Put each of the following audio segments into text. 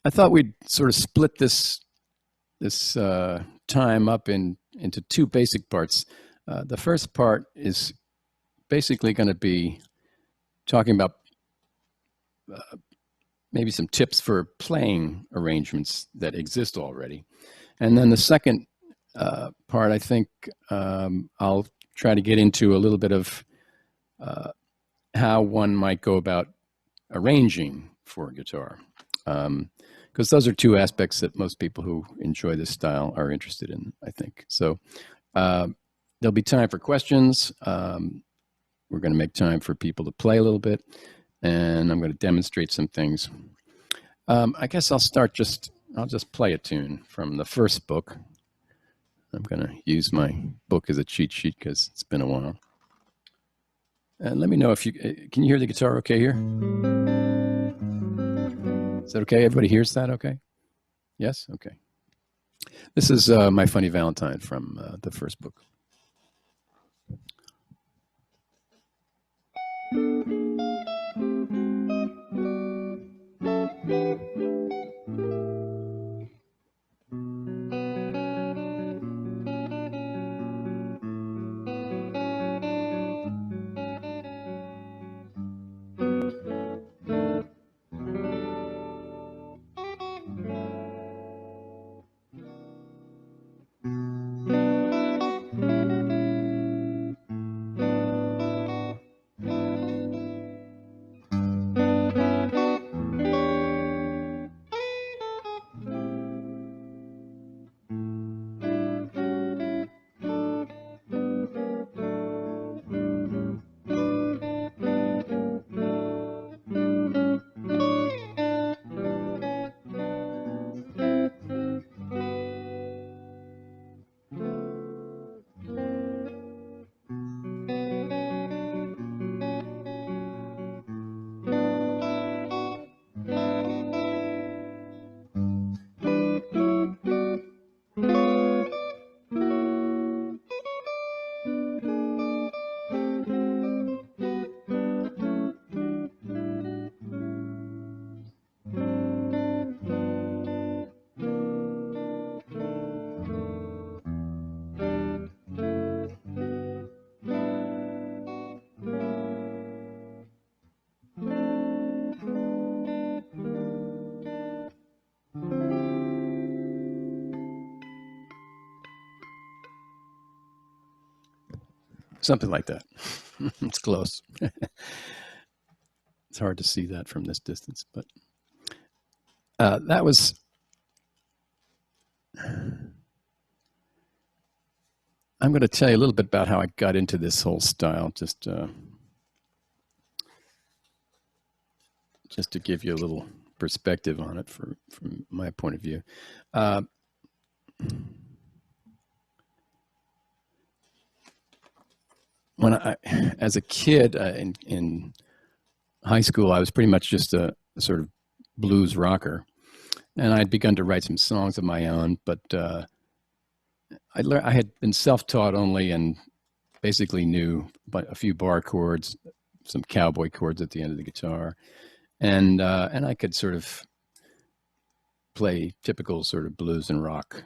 I thought we'd sort of split this time up into two basic parts. The first part is basically going to be talking about maybe some tips for playing arrangements that exist already. And then the second part, I think I'll try to get into a little bit of how one might go about arranging for a guitar. Because those are two aspects that most people who enjoy this style are interested in, I think. So there'll be time for questions. We're going to make time for people to play a little bit, and I'm going to demonstrate some things. I guess I'll just play a tune from the first book. I'm going to use my book as a cheat sheet because it's been a while. And let me know if can you hear the guitar okay here? Is that okay? Everybody hears that okay? Yes? Okay. This is My Funny Valentine from the first book. Something like that. It's close. It's hard to see that from this distance, but that was... I'm going to tell you a little bit about how I got into this whole style, just to give you a little perspective on it from my point of view. As a kid in high school, I was pretty much just a sort of blues rocker, and I'd begun to write some songs of my own. But I had been self-taught only, and basically knew a few bar chords, some cowboy chords at the end of the guitar, and I could sort of play typical sort of blues and rock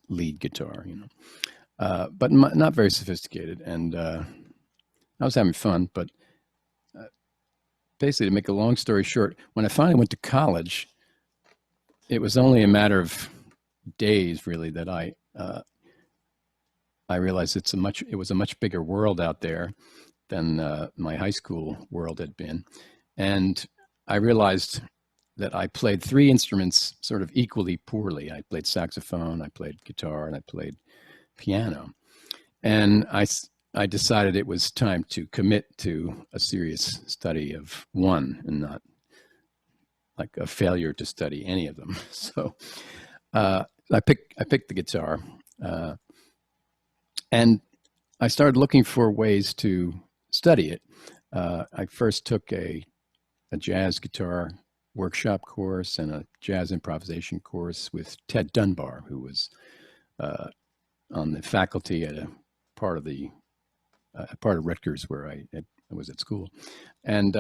lead guitar, but not very sophisticated. And I was having fun, but basically, to make a long story short, when I finally went to college, it was only a matter of days, really, that I realized it was a much bigger world out there than my high school world had been. And I realized that I played three instruments sort of equally poorly. I played saxophone, I played guitar, and I played piano. And I decided it was time to commit to a serious study of one, and not like a failure to study any of them. So I picked the guitar, and I started looking for ways to study it. I first took a jazz guitar workshop course and a jazz improvisation course with Ted Dunbar, who was on the faculty at a part of Rutgers where I was at school. And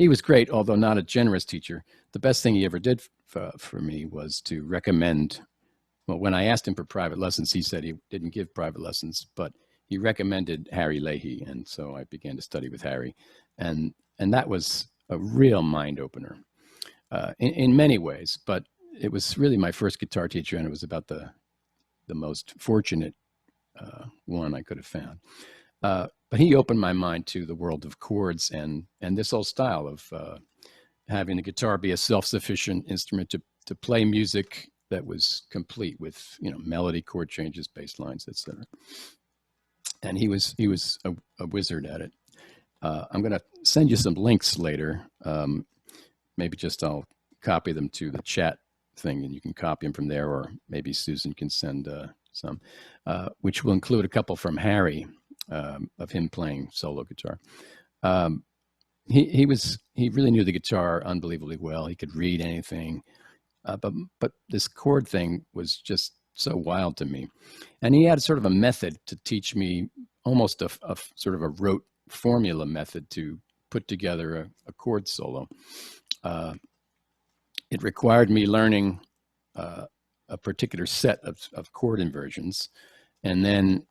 he was great, although not a generous teacher. The best thing he ever did for me was to recommend. Well, when I asked him for private lessons, he said he didn't give private lessons, but he recommended Harry Leahy, and so I began to study with Harry, and that was a real mind opener in many ways. But it was really my first guitar teacher, and it was about the most fortunate one I could have found. But he opened my mind to the world of chords and this whole style of having the guitar be a self-sufficient instrument to play music that was complete with, you know, melody, chord changes, bass lines, etc. And he was a wizard at it. I'm going to send you some links later. Maybe just I'll copy them to the chat thing, and you can copy them from there, or maybe Susan can send some, which will include a couple from Harry of him playing solo guitar. He really knew the guitar unbelievably well. He could read anything, but this chord thing was just so wild to me. And he had sort of a method to teach me, almost a sort of a rote formula method to put together a chord solo. It required me learning a particular set of chord inversions, and then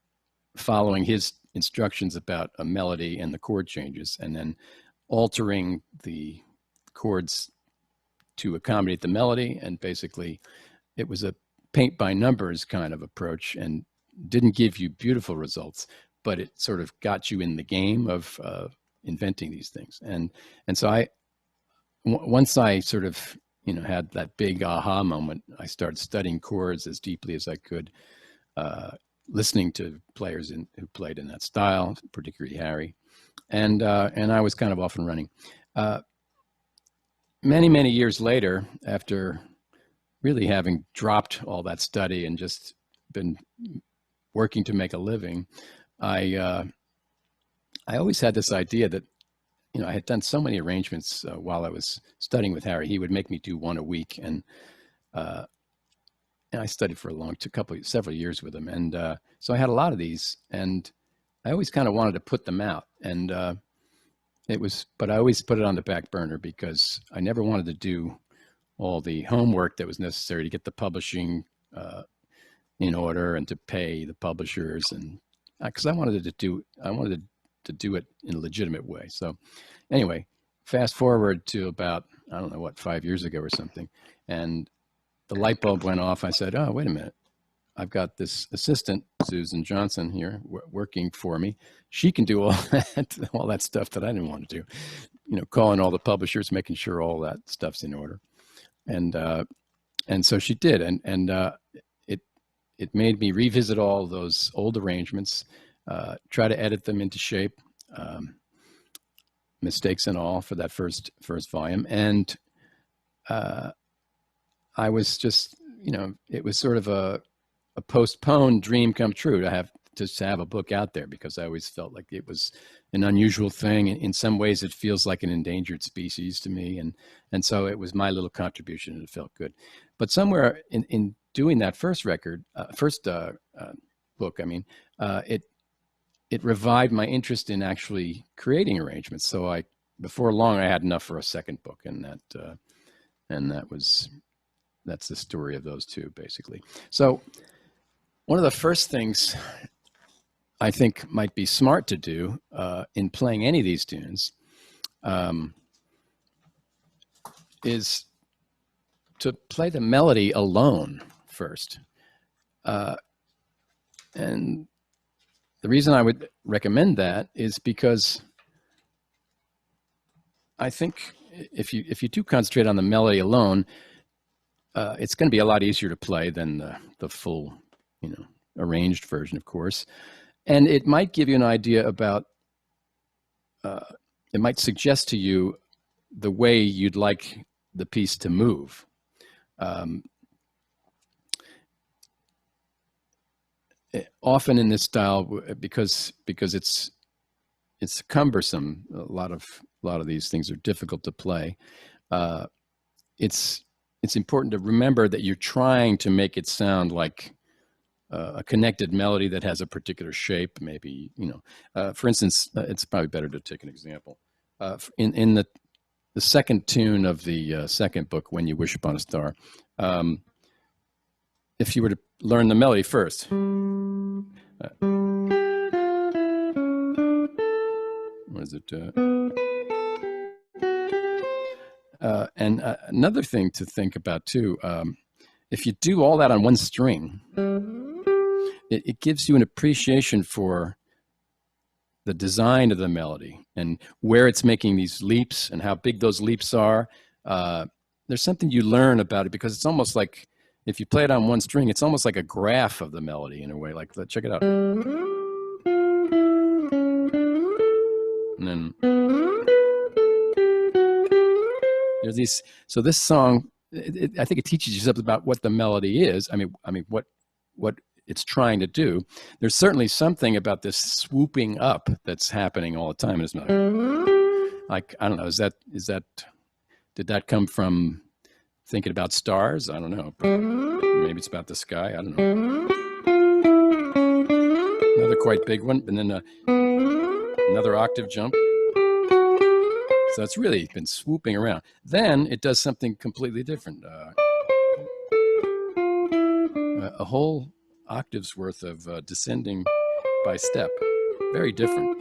following his instructions about a melody and the chord changes, and then altering the chords to accommodate the melody. And basically, it was a paint by numbers kind of approach, and didn't give you beautiful results, but it sort of got you in the game of inventing these things. And so once I sort of, you know, had that big aha moment, I started studying chords as deeply as I could, listening to players who played in that style, particularly Harry, and I was kind of off and running. Many years later, after really having dropped all that study and just been working to make a living, I always had this idea that, you know, I had done so many arrangements while I was studying with Harry. He would make me do one a week, and I studied for several years with him, and so I had a lot of these, and I always kind of wanted to put them out, and but I always put it on the back burner because I never wanted to do all the homework that was necessary to get the publishing in order and to pay the publishers, and because I wanted to do it in a legitimate way. So anyway, fast forward to about, I don't know what, 5 years ago or something, and the light bulb went off. I said, oh, wait a minute. I've got this assistant, Susan Johnson, here working for me. She can do all that stuff that I didn't want to do, you know, calling all the publishers, making sure all that stuff's in order. And so she did. And it made me revisit all those old arrangements, try to edit them into shape, mistakes and all, for that first volume. And I was just, you know, it was sort of a postponed dream come true to have a book out there, because I always felt like it was an unusual thing. In some ways, it feels like an endangered species to me, and so it was my little contribution, and it felt good. But somewhere in doing that first book, I mean, it revived my interest in actually creating arrangements. So before long, I had enough for a second book, and that's the story of those two, basically. So one of the first things I think might be smart to do in playing any of these tunes is to play the melody alone first. And the reason I would recommend that is because I think if you do concentrate on the melody alone, it's going to be a lot easier to play than the full, you know, arranged version, of course. And it might give you an idea about, it might suggest to you the way you'd like the piece to move. Often in this style, because it's cumbersome, a lot of these things are difficult to play. It's important to remember that you're trying to make it sound like a connected melody that has a particular shape. Maybe, you know, for instance, it's probably better to take an example. In the second tune of the second book, When You Wish Upon a Star. If you were to learn the melody first. What is it? And another thing to think about too, if you do all that on one string, it gives you an appreciation for the design of the melody and where it's making these leaps and how big those leaps are. There's something you learn about it, because it's almost like, if you play it on one string, it's almost like a graph of the melody in a way. Like, check it out. And then there's these. So this song, I think it teaches you something about what the melody is. I mean, what it's trying to do. There's certainly something about this swooping up that's happening all the time in this melody. Like, I don't know, did that come from thinking about stars? I don't know. Maybe it's about the sky. I don't know. Another quite big one, and then another octave jump. So it's really been swooping around. Then it does something completely different. A whole octave's worth of descending by step. Very different.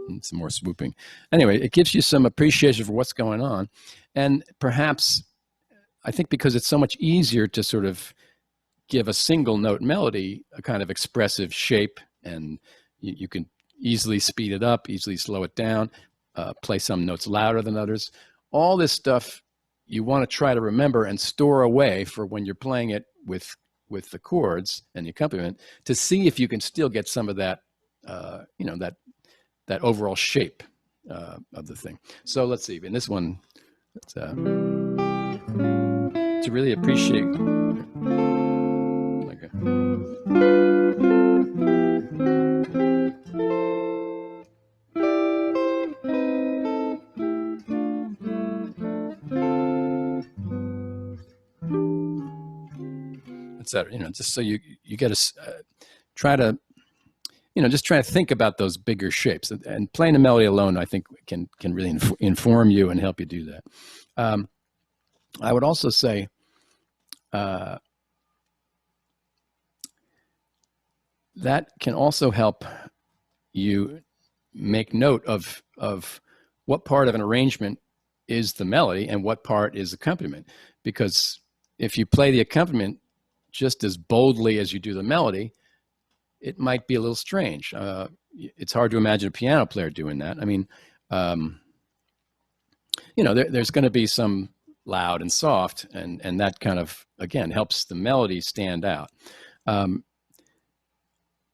And some more swooping. Anyway, it gives you some appreciation for what's going on. And perhaps, I think because it's so much easier to sort of give a single note melody a kind of expressive shape, and you can easily speed it up, easily slow it down, play some notes louder than others. All this stuff you want to try to remember and store away for when you're playing it with the chords and the accompaniment, to see if you can still get some of that, that overall shape of the thing. So let's see. In this one, to really appreciate. Etc. Just so you got to try to, just try to think about those bigger shapes, and playing a melody alone, I think, can really inform you and help you do that. I would also say that can also help you make note of what part of an arrangement is the melody and what part is accompaniment. Because if you play the accompaniment just as boldly as you do the melody, it might be a little strange. It's hard to imagine a piano player doing that. I mean, there's going to be some loud and soft, and that kind of, again, helps the melody stand out.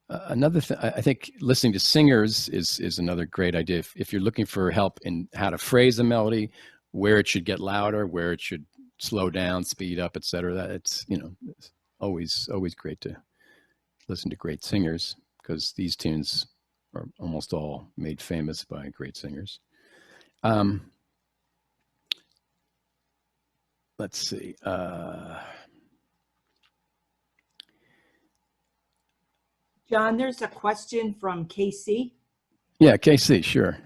Another thing, I think listening to singers is another great idea. If you're looking for help in how to phrase a melody, where it should get louder, where it should slow down, speed up, etc., it's always great to listen to great singers, because these tunes are almost all made famous by great singers. Let's see. John, there's a question from Casey. Yeah, Casey, sure.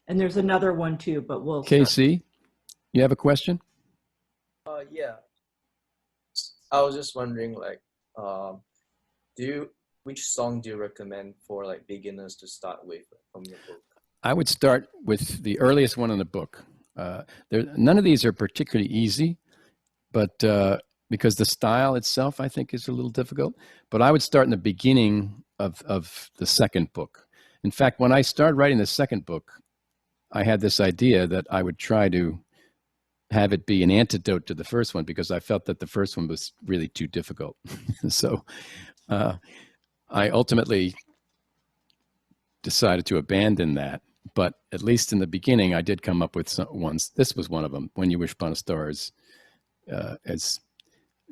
And there's another one too, but we'll. Casey, you have a question? Yeah. I was just wondering, like, which song do you recommend for like beginners to start with from your book? I would start with the earliest one in the book. None of these are particularly easy, but because the style itself, I think, is a little difficult. But I would start in the beginning of the second book. In fact, when I started writing the second book, I had this idea that I would try to have it be an antidote to the first one, because I felt that the first one was really too difficult. So I ultimately decided to abandon that. But at least in the beginning, I did come up with some ones. This was one of them. When You Wish Upon a Star is as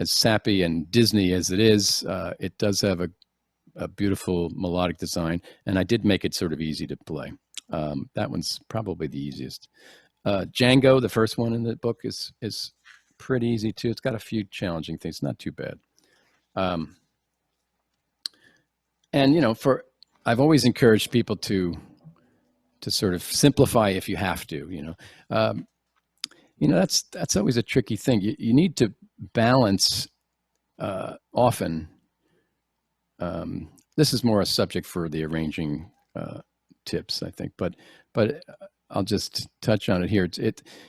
sappy and Disney as it is, it does have a beautiful melodic design, and I did make it sort of easy to play. That one's probably the easiest. Django, the first one in the book, is pretty easy too. It's got a few challenging things, not too bad. And I've always encouraged people to sort of simplify if you have to. That's always a tricky thing. You need to balance often. This is more a subject for the arranging tips, I think, but I'll just touch on it here.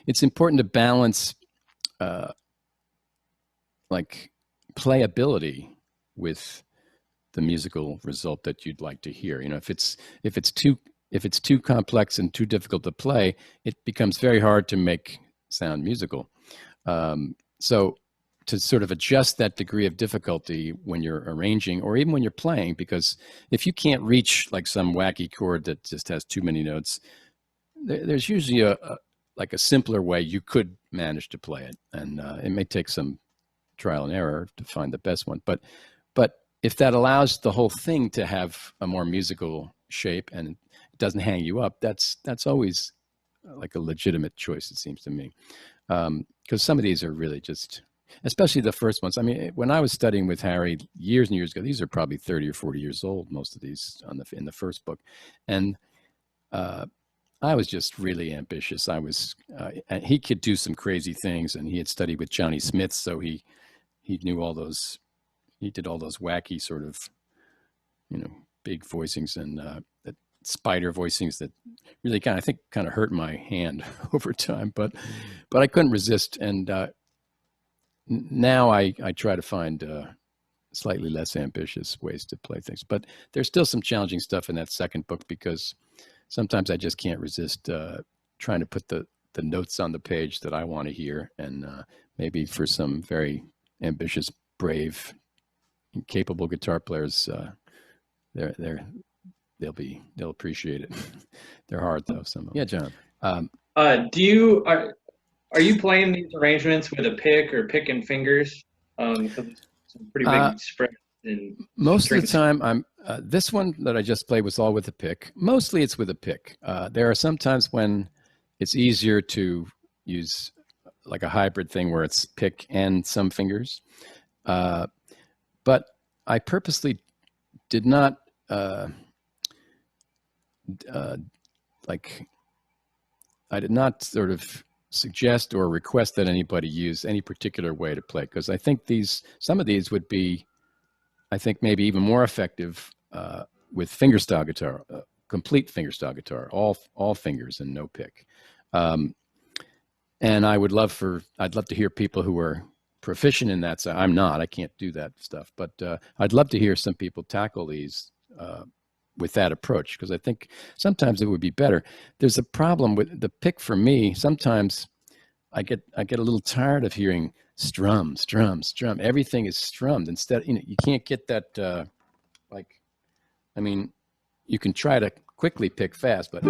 It's important to balance like playability with the musical result that you'd like to hear. If it's too complex and too difficult to play, it becomes very hard to make sound musical. So to sort of adjust that degree of difficulty when you're arranging or even when you're playing, because if you can't reach like some wacky chord that just has too many notes, there's usually a simpler way you could manage to play it, and it may take some trial and error to find the best one. But if that allows the whole thing to have a more musical shape and it doesn't hang you up, that's always like a legitimate choice, it seems to me. Because some of these are really just, especially the first ones. I mean, when I was studying with Harry years and years ago, these are probably 30 or 40 years old, most of these in the first book. And I was just really ambitious. He could do some crazy things, and he had studied with Johnny Smith, so he knew all those. He did all those wacky sort of, big voicings and spider voicings that really kind of hurt my hand over time. But I couldn't resist, and now I try to find slightly less ambitious ways to play things. But there's still some challenging stuff in that second book because sometimes I just can't resist trying to put the notes on the page that I want to hear, and maybe for some very ambitious, brave, capable guitar players, they'll appreciate it. They're hard though. Some of them. Yeah, John. Are you playing these arrangements with a pick or pick and fingers? Some pretty big spread. Most of the time, I'm this one that I just played was all with a pick. Mostly, it's with a pick. There are some times when it's easier to use like a hybrid thing where it's pick and some fingers. But I purposely did not I did not sort of suggest or request that anybody use any particular way to play, because I think some of these would be, I think, maybe even more effective with fingerstyle guitar, complete fingerstyle guitar, all fingers and no pick. And I'd love to hear people who are proficient in that. So I'm not, I can't do that stuff, but I'd love to hear some people tackle these with that approach, because I think sometimes it would be better. There's a problem with the pick for me. Sometimes I get a little tired of hearing strum. Everything is strummed. Instead, you can't get that you can try to quickly pick fast, but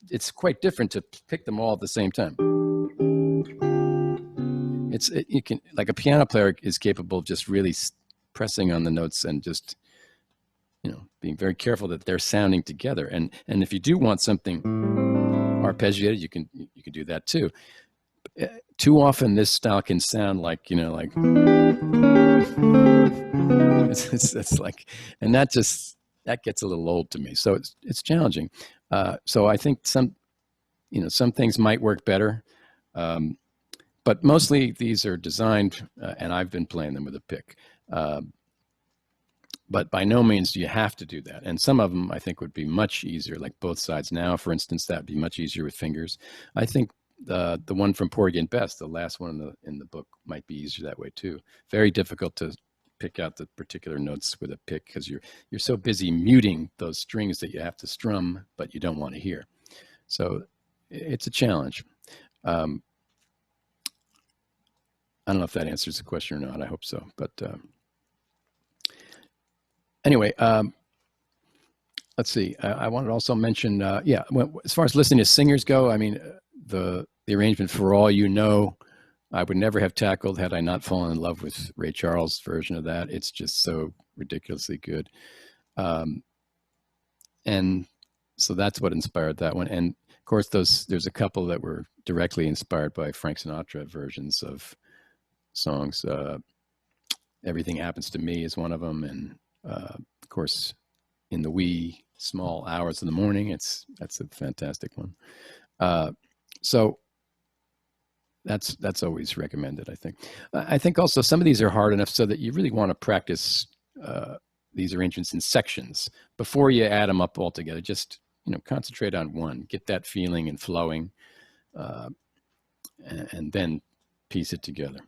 it's quite different to pick them all at the same time. You can, like, a piano player is capable of just really pressing on the notes and just being very careful that they're sounding together. And if you do want something arpeggiated, you can do that too. Too often this style can sound like it's like, and that gets a little old to me. So it's challenging. So I think some things might work better. But mostly these are designed, and I've been playing them with a pick. But by no means do you have to do that. And some of them I think would be much easier, like Both Sides Now, for instance. That would be much easier with fingers. I think the one from Poor Again Best, the last one in the book, might be easier that way too. Very difficult to pick out the particular notes with a pick because you're so busy muting those strings that you have to strum, but you don't want to hear. So it's a challenge. I don't know if that answers the question or not. I hope so. But anyway, let's see. I wanted to also mention, as far as listening to singers go, I mean, the arrangement For All You Know, I would never have tackled had I not fallen in love with Ray Charles' version of that. It's just so ridiculously good. And so that's what inspired that one. And of course, there's a couple that were directly inspired by Frank Sinatra versions of songs. Everything Happens to Me is one of them, and Of course, in the wee small hours of the morning, that's a fantastic one. So that's always recommended, I think. I think also some of these are hard enough so that you really want to practice these arrangements in sections before you add them up all together. Just, concentrate on one, get that feeling and flowing, and then piece it together.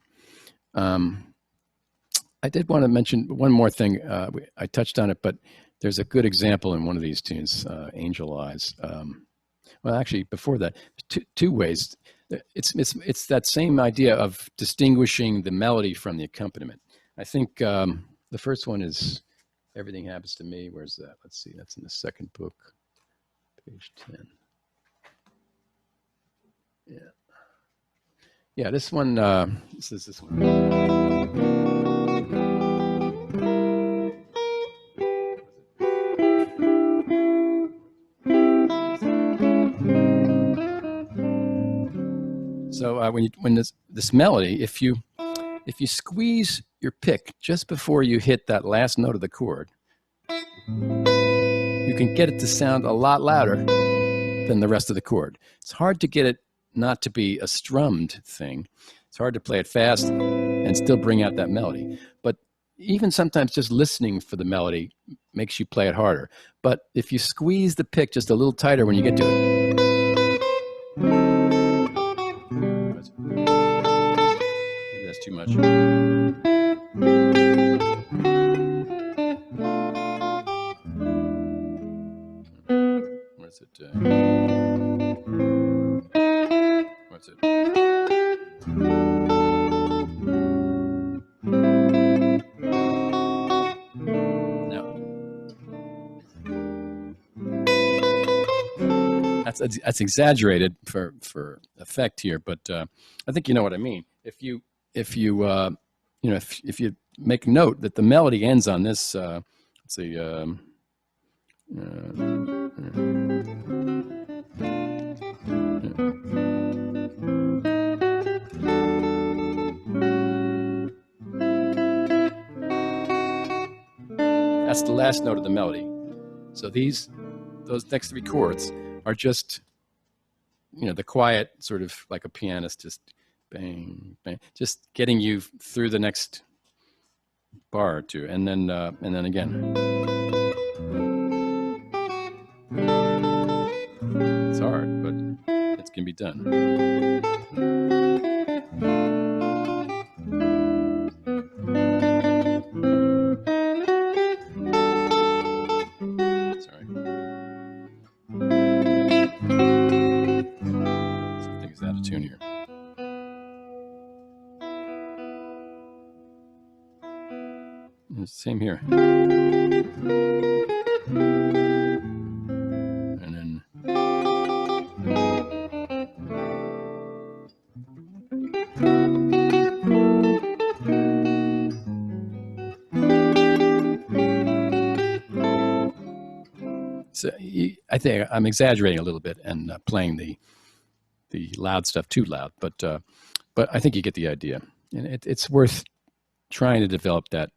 I did want to mention one more thing. I touched on it, but there's a good example in one of these tunes, Angel Eyes. Well, actually, before that, two ways. It's that same idea of distinguishing the melody from the accompaniment. I think the first one is Everything Happens to Me. Where's that? Let's see. That's in the second book, page 10. Yeah. Yeah, this one, this is this one. So when this melody, if you squeeze your pick just before you hit that last note of the chord, you can get it to sound a lot louder than the rest of the chord. It's hard to get it not to be a strummed thing. It's hard to play it fast and still bring out that melody. But even sometimes just listening for the melody makes you play it harder. But if you squeeze the pick just a little tighter when you get to it, maybe that's too much. Where's it? What's it? No. That's exaggerated for effect here, but I think you know what I mean. If you make note that the melody ends on this, let's see. That's the last note of the melody. So those next three chords are just, the quiet sort of like a pianist, just bang, bang, just getting you through the next bar or two, and then again. It's hard, but it can be done. Sorry. Something's out of tune here. Same here. And then so I think I'm exaggerating a little bit and playing the loud stuff too loud, but I think you get the idea, and it's worth trying to develop that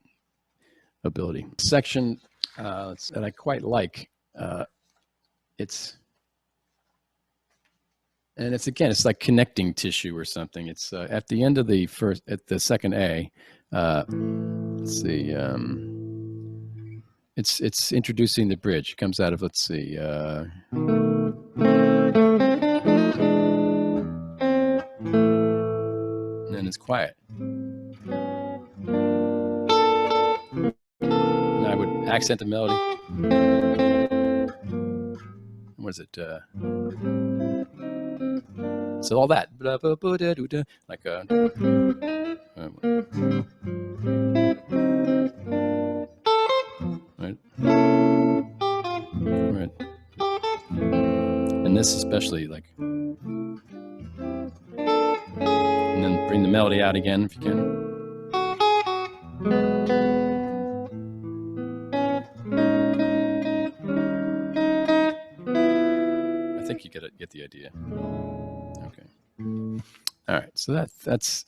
ability. Section that I quite like. It's like connecting tissue or something. It's at the end of the second A. Let's see. It's introducing the bridge. It comes out of, let's see. And then it's quiet. And I would accent the melody. What is it? So all that, like a. Right. Right. And this especially, like. And then bring the melody out again if you can. I think you get the idea. Okay. All right. So that's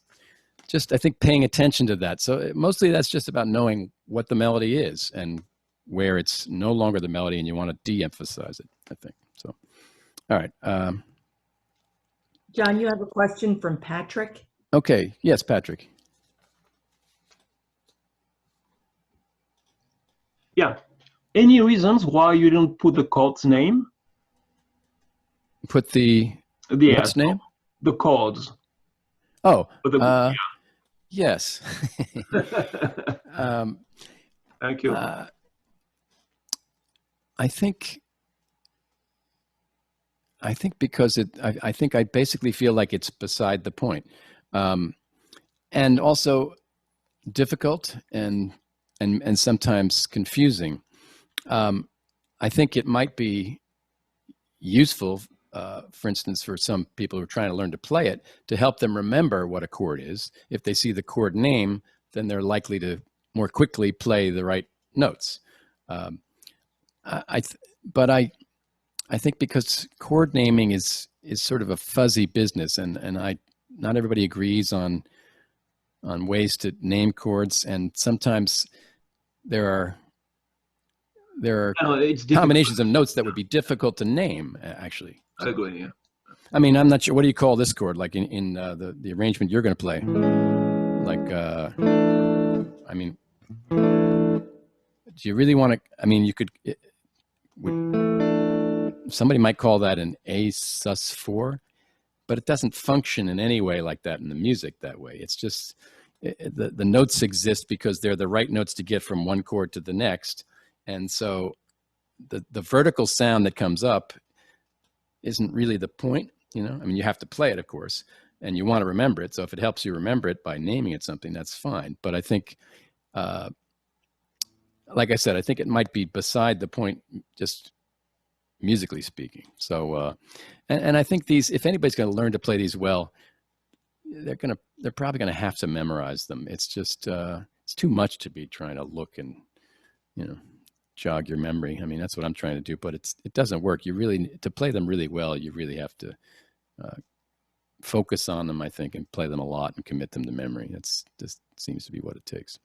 just, I think, paying attention to that. So mostly that's just about knowing what the melody is and where it's no longer the melody and you want to de-emphasize it, I think. So, all right. John, you have a question from Patrick. Okay. Yes, Patrick. Yeah. Any reasons why you didn't put the chord's name? Put the what's name? The chords. Oh, Yeah. yes. Thank you. I think because I think I basically feel like it's beside the point, and also difficult and sometimes confusing. I think it might be useful, for instance, for some people who are trying to learn to play it, to help them remember what a chord is. If they see the chord name, then they're likely to more quickly play the right notes. But I think because chord naming is sort of a fuzzy business, and not everybody agrees on ways to name chords, and sometimes there are combinations of notes that would be difficult to name, actually. I agree, yeah. I mean, I'm not sure. What do you call this chord? Like in the arrangement you're going to play? Like, I mean, do you really want to? I mean, you could. Somebody might call that an A sus4, but it doesn't function in any way like that in the music that way. It's just the notes exist because they're the right notes to get from one chord to the next. And so the vertical sound that comes up isn't really the point, you know? I mean, you have to play it, of course, and you want to remember it. So if it helps you remember it by naming it something, that's fine. But I think, like I said, I think it might be beside the point, just musically speaking. So, and I think if anybody's going to learn to play these well, they're probably going to have to memorize them. It's just, it's too much to be trying to look and, you know, jog your memory. I mean, that's what I'm trying to do, but it doesn't work. You really, to play them really well, you really have to focus on them, I think, and play them a lot and commit them to memory. That's just seems to be what it takes.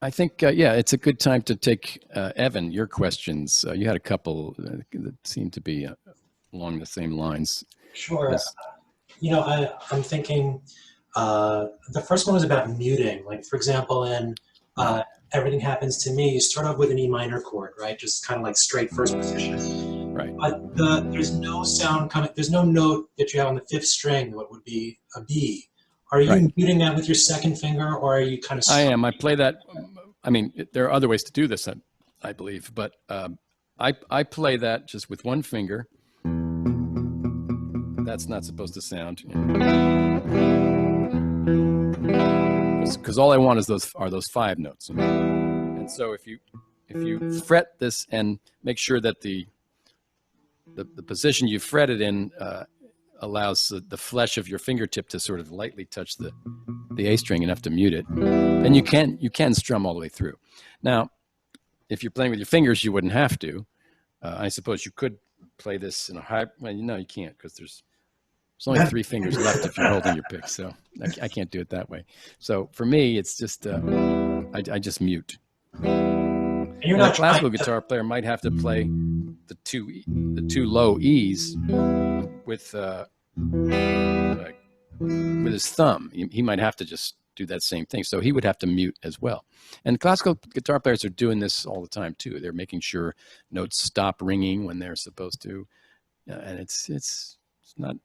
I think, yeah, it's a good time to take, Evan, your questions. You had a couple that seemed to be along the same lines. Sure. Yes. You know, I'm thinking the first one was about muting. Like, for example, in Everything Happens to Me, you start off with an E minor chord, right? Just kind of like straight first position. Right. But there's no sound coming, there's no note that you have on the fifth string that would be a B. Are you muting that with your second finger, or are you kind of... I am. I play that. I mean, there are other ways to do this, I believe, but I play that just with one finger. That's not supposed to sound, because all I want is those five notes. And so if you fret this and make sure that the position you fret it in allows the flesh of your fingertip to sort of lightly touch the A string enough to mute it, then you can strum all the way through. Now, if you're playing with your fingers, you wouldn't have to. I suppose you could play this in a high. Well, no, you can't, because there's only three fingers left if you're holding your pick. So I can't do it that way. So for me, it's just I just mute. You're not a classical guitar player might have to play the two low E's with his thumb. He might have to just do that same thing. So he would have to mute as well. And classical guitar players are doing this all the time too. They're making sure notes stop ringing when they're supposed to. And it's not,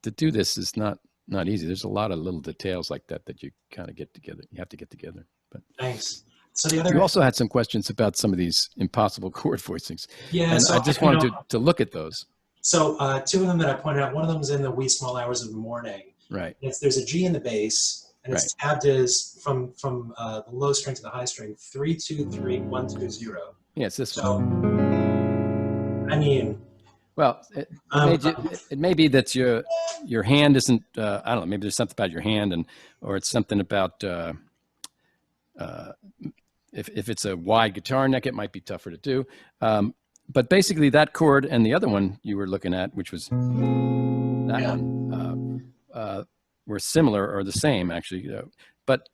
to do this is not easy. There's a lot of little details like that you kind of get together. You have to get together. But thanks. So the other, you also had some questions about some of these impossible chord voicings. Yeah, and so I just wanted to look at those. So two of them that I pointed out, one of them is in the wee small hours of the morning. Right. There's a G in the bass, and it's tabbed as from the low string to the high string, 3 2 3 1 2 0. Yeah, it's this one. I mean, well, it may be that your hand isn't. I don't know. Maybe there's something about your hand, or it's something about. If it's a wide guitar neck, it might be tougher to do. but basically that chord and the other one you were looking at, which was that Yeah. one, were similar or the same actually. But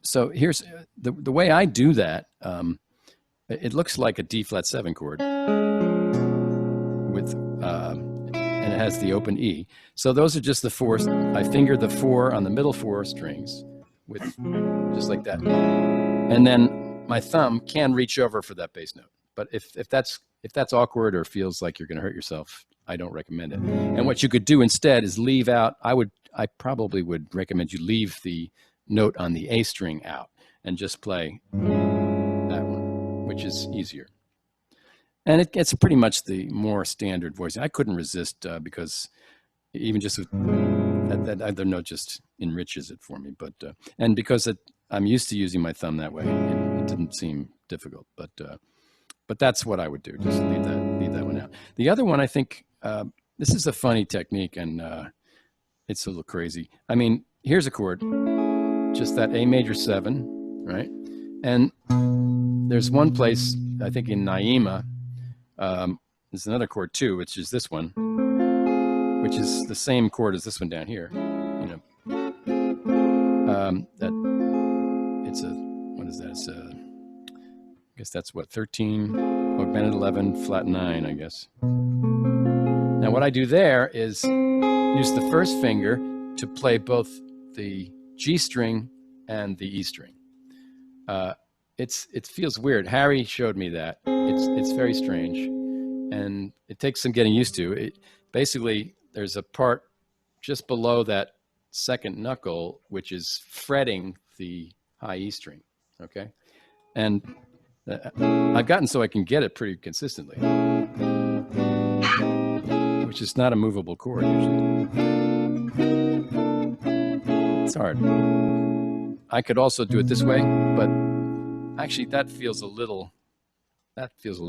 so here's the way I do that. It looks like a D flat 7 chord with, and it has the open E. So those are just the four. I finger the 4 on the middle 4 strings with just like that, and then my thumb can reach over for that bass note. But if that's awkward or feels like you're going to hurt yourself, I don't recommend it. And what you could do instead is leave out. I probably would recommend you leave the note on the A string out and just play that one, which is easier. And it's pretty much the more standard voice. I couldn't resist because even just with that other note just enriches it for me. But and because I'm used to using my thumb that way, it didn't seem difficult. But that's what I would do. Just leave that one out. The other one, I think, this is a funny technique, and it's a little crazy. I mean, here's a chord, just that A major 7, right? And there's one place, I think in Naima, there's another chord too, which is this one, which is the same chord as this one down here. You know, that it's a, what is that? It's a, I guess that's what, 13, augmented 11, flat 9, I guess. Now what I do there is use the first finger to play both the G string and the E string. It feels weird. Harry showed me that. It's very strange, and it takes some getting used to. Basically, there's a part just below that second knuckle which is fretting the high E string. Okay, and I've gotten so I can get it pretty consistently, which is not a movable chord usually. It's hard. I could also do it this way, but actually that feels a little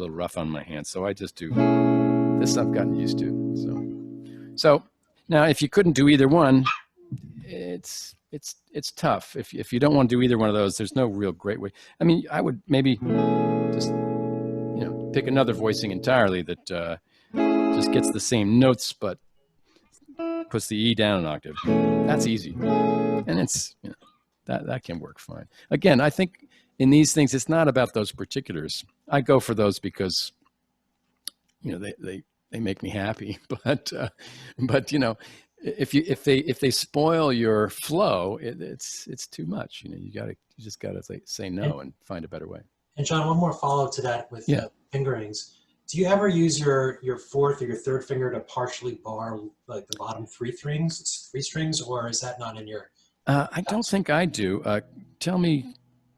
rough on my hands. So I just do this. I've gotten used to. So now if you couldn't do either one, it's tough. If you don't want to do either one of those, there's no real great way. I mean, I would maybe just pick another voicing entirely that just gets the same notes but puts the E down an octave. That's easy, and it's that can work fine. Again, I think in these things it's not about those particulars. I go for those because they make me happy. But if they spoil your flow, it's too much. You just gotta say no and find a better way. And John, one more follow-up to that with fingerings. Do you ever use your fourth or your third finger to partially bar like the bottom three strings, or is that not in your? I don't think I do.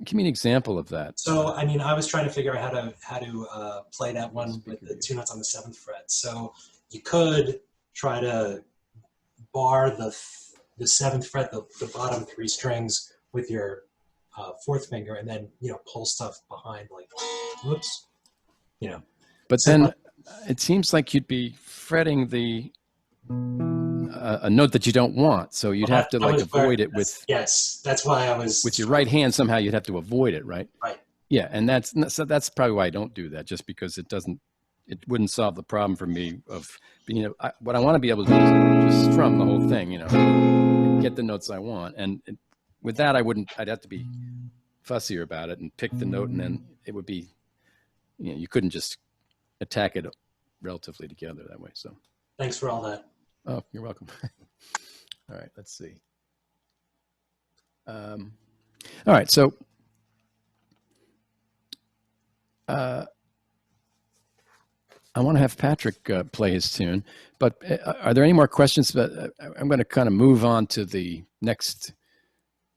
Give me an example of that. So I mean, I was trying to figure out how to play that one with the 2 notes on the 7th fret. So you could try to bar the 7th fret, the bottom 3 strings with your 4th finger, and then pull stuff behind, like whoops, But then it seems like you'd be fretting a note that you don't want, so you'd have to avoid it with. Yes, that's why I was. With your right hand, somehow you'd have to avoid it, right? Right. Yeah, and that's probably why I don't do that, just because it wouldn't solve the problem for me of being. What I want to be able to do is just strum the whole thing, and get the notes I want, and with that I'd have to be fussier about it and pick the note, and then it would be, you couldn't just attack it relatively together that way. So thanks for all that. Oh, you're welcome. All right, let's see. All right, so I want to have Patrick play his tune, but are there any more questions? I'm going to kind of move on to the next.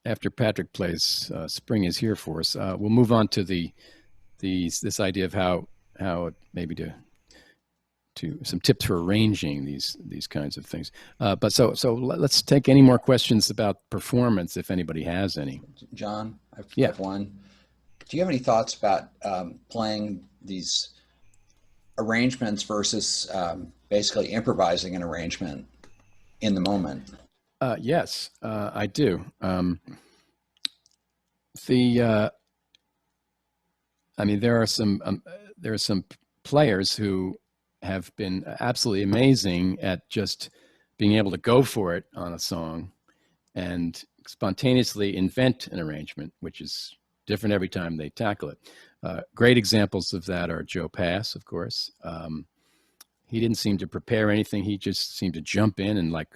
After Patrick plays "Spring Is Here" for us, we'll move on to this idea of how maybe to some tips for arranging these kinds of things. But so let's take any more questions about performance, if anybody has any. John, I have one. Do you have any thoughts about playing these arrangements versus basically improvising an arrangement in the moment? Yes, I do. I mean, there are some players who have been absolutely amazing at just being able to go for it on a song and spontaneously invent an arrangement, which is different every time they tackle it. Great examples of that are Joe Pass, of course. He didn't seem to prepare anything. He just seemed to jump in and like,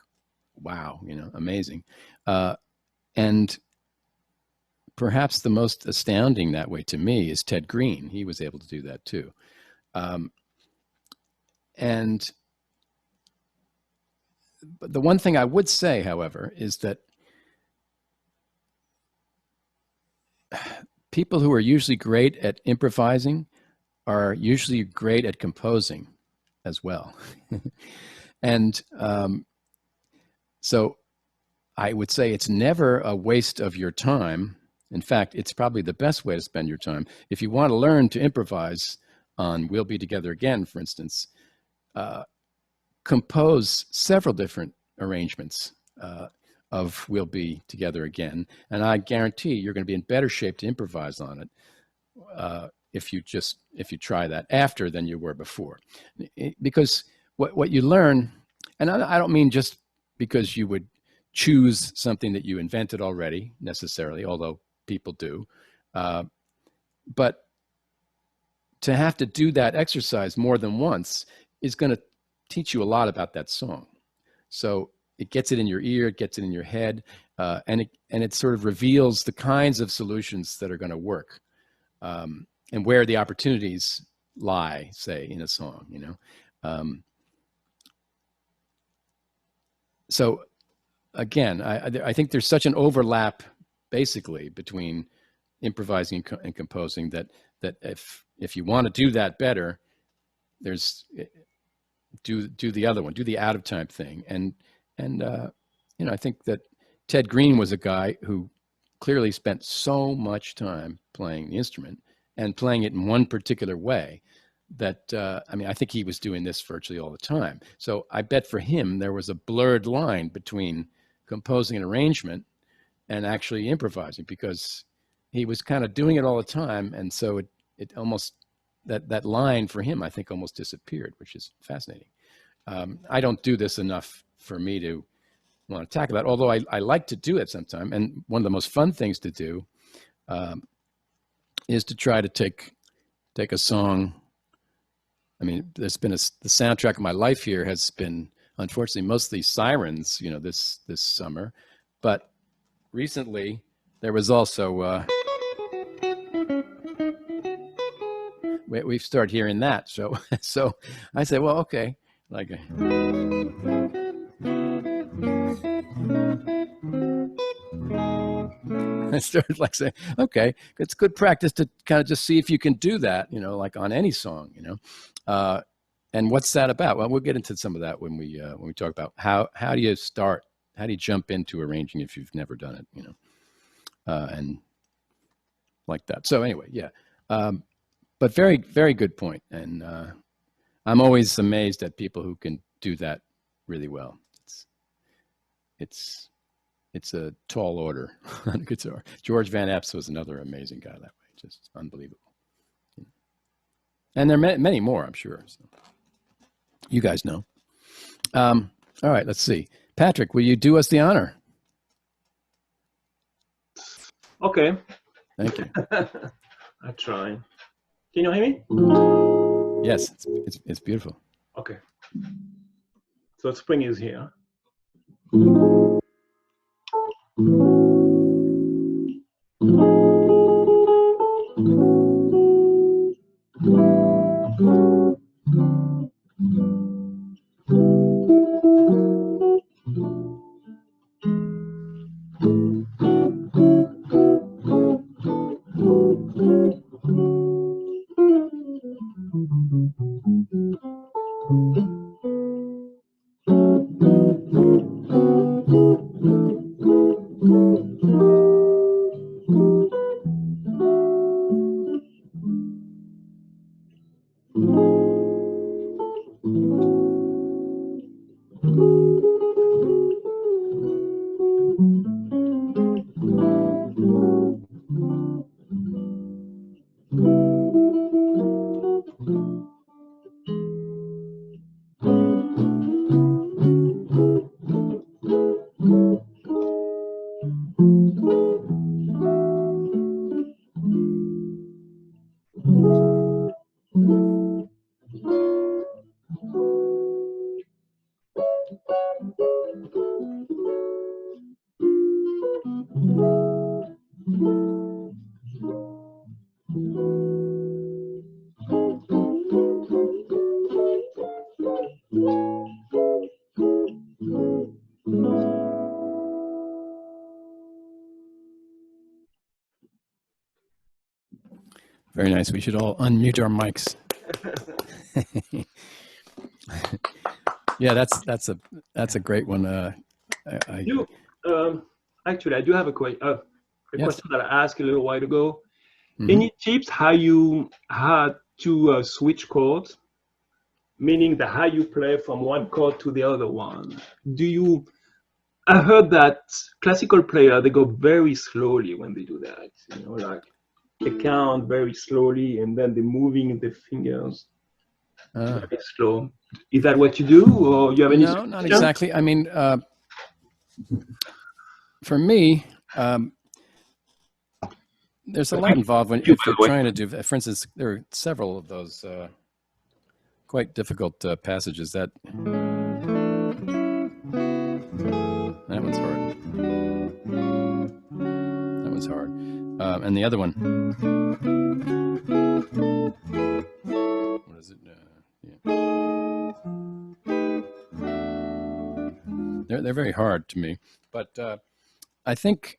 wow, amazing. And perhaps the most astounding that way to me is Ted Green. He was able to do that too. And but the one thing I would say, however, is that people who are usually great at improvising are usually great at composing as well. And so I would say it's never a waste of your time. In fact, it's probably the best way to spend your time. If you want to learn to improvise on We'll Be Together Again, for instance, compose several different arrangements of We'll Be Together Again. And I guarantee you're going to be in better shape to improvise on it if you try that after than you were before. Because what you learn, and I don't mean just because you would choose something that you invented already necessarily, although people do, but to have to do that exercise more than once is going to teach you a lot about that song. So it gets it in your ear, it gets it in your head, and it sort of reveals the kinds of solutions that are going to work, and where the opportunities lie, say, in a song, So again, I think there's such an overlap, basically, between improvising and composing that if you want to do that better, do the other one, do the out of time thing, and I think that Ted Green was a guy who clearly spent so much time playing the instrument and playing it in one particular way that I think he was doing this virtually all the time. So I bet for him there was a blurred line between composing an arrangement and actually improvising, because he was kind of doing it all the time, and so it almost that line for him, I think, almost disappeared, which is fascinating. I don't do this enough for me to want to tackle that, although I like to do it sometime. And one of the most fun things to do is to try to take a song. I mean, there's been the soundtrack of my life here has been, unfortunately, mostly sirens, this summer. But recently, there was also we've started hearing that. So I said, well, okay, like. I started like saying, okay, it's good practice to kind of just see if you can do that, like on any song, and what's that about? Well, we'll get into some of that when we talk about how do you start, how do you jump into arranging if you've never done it, and like that. So anyway, yeah, but very, very good point. And I'm always amazed at people who can do that really well. It's a tall order on a guitar. George Van Epps was another amazing guy that way, just unbelievable. And there are many more, I'm sure. So you guys know. All right, let's see. Patrick, will you do us the honor? Okay. Thank you. I try. Can you hear me? Yes, it's beautiful. Okay. So spring is here. Very nice. We should all unmute our mics. Yeah, that's a great one. Actually, I do have a question. Yes. Question that I asked a little while ago. Mhm. Any tips how you had to switch chords, meaning that how you play from one chord to the other one? I heard that classical player, they go very slowly when they do that. You know, like they count very slowly and then they're moving the fingers very slow. Is that what you do, or you have any? No, not exactly. I mean, for me, there's a lot involved when if you're trying to do. For instance, there are several of those quite difficult passages. That one's hard. That one's hard. And the other one. What is it? Yeah. They're very hard to me, but I think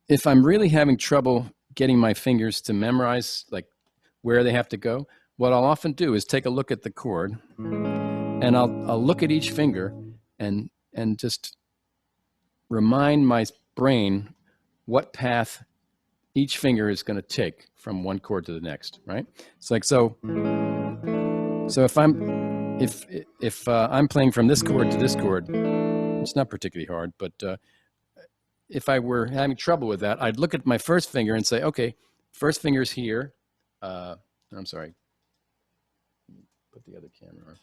if I'm really having trouble getting my fingers to memorize like where they have to go, what I'll often do is take a look at the chord, and I'll look at each finger and just remind my brain what path each finger is going to take from one chord to the next. Right? It's like so. So if I'm playing from this chord to this chord, it's not particularly hard, but if I were having trouble with that, I'd look at my first finger and say, okay, first finger's here. I'm sorry. Put the other camera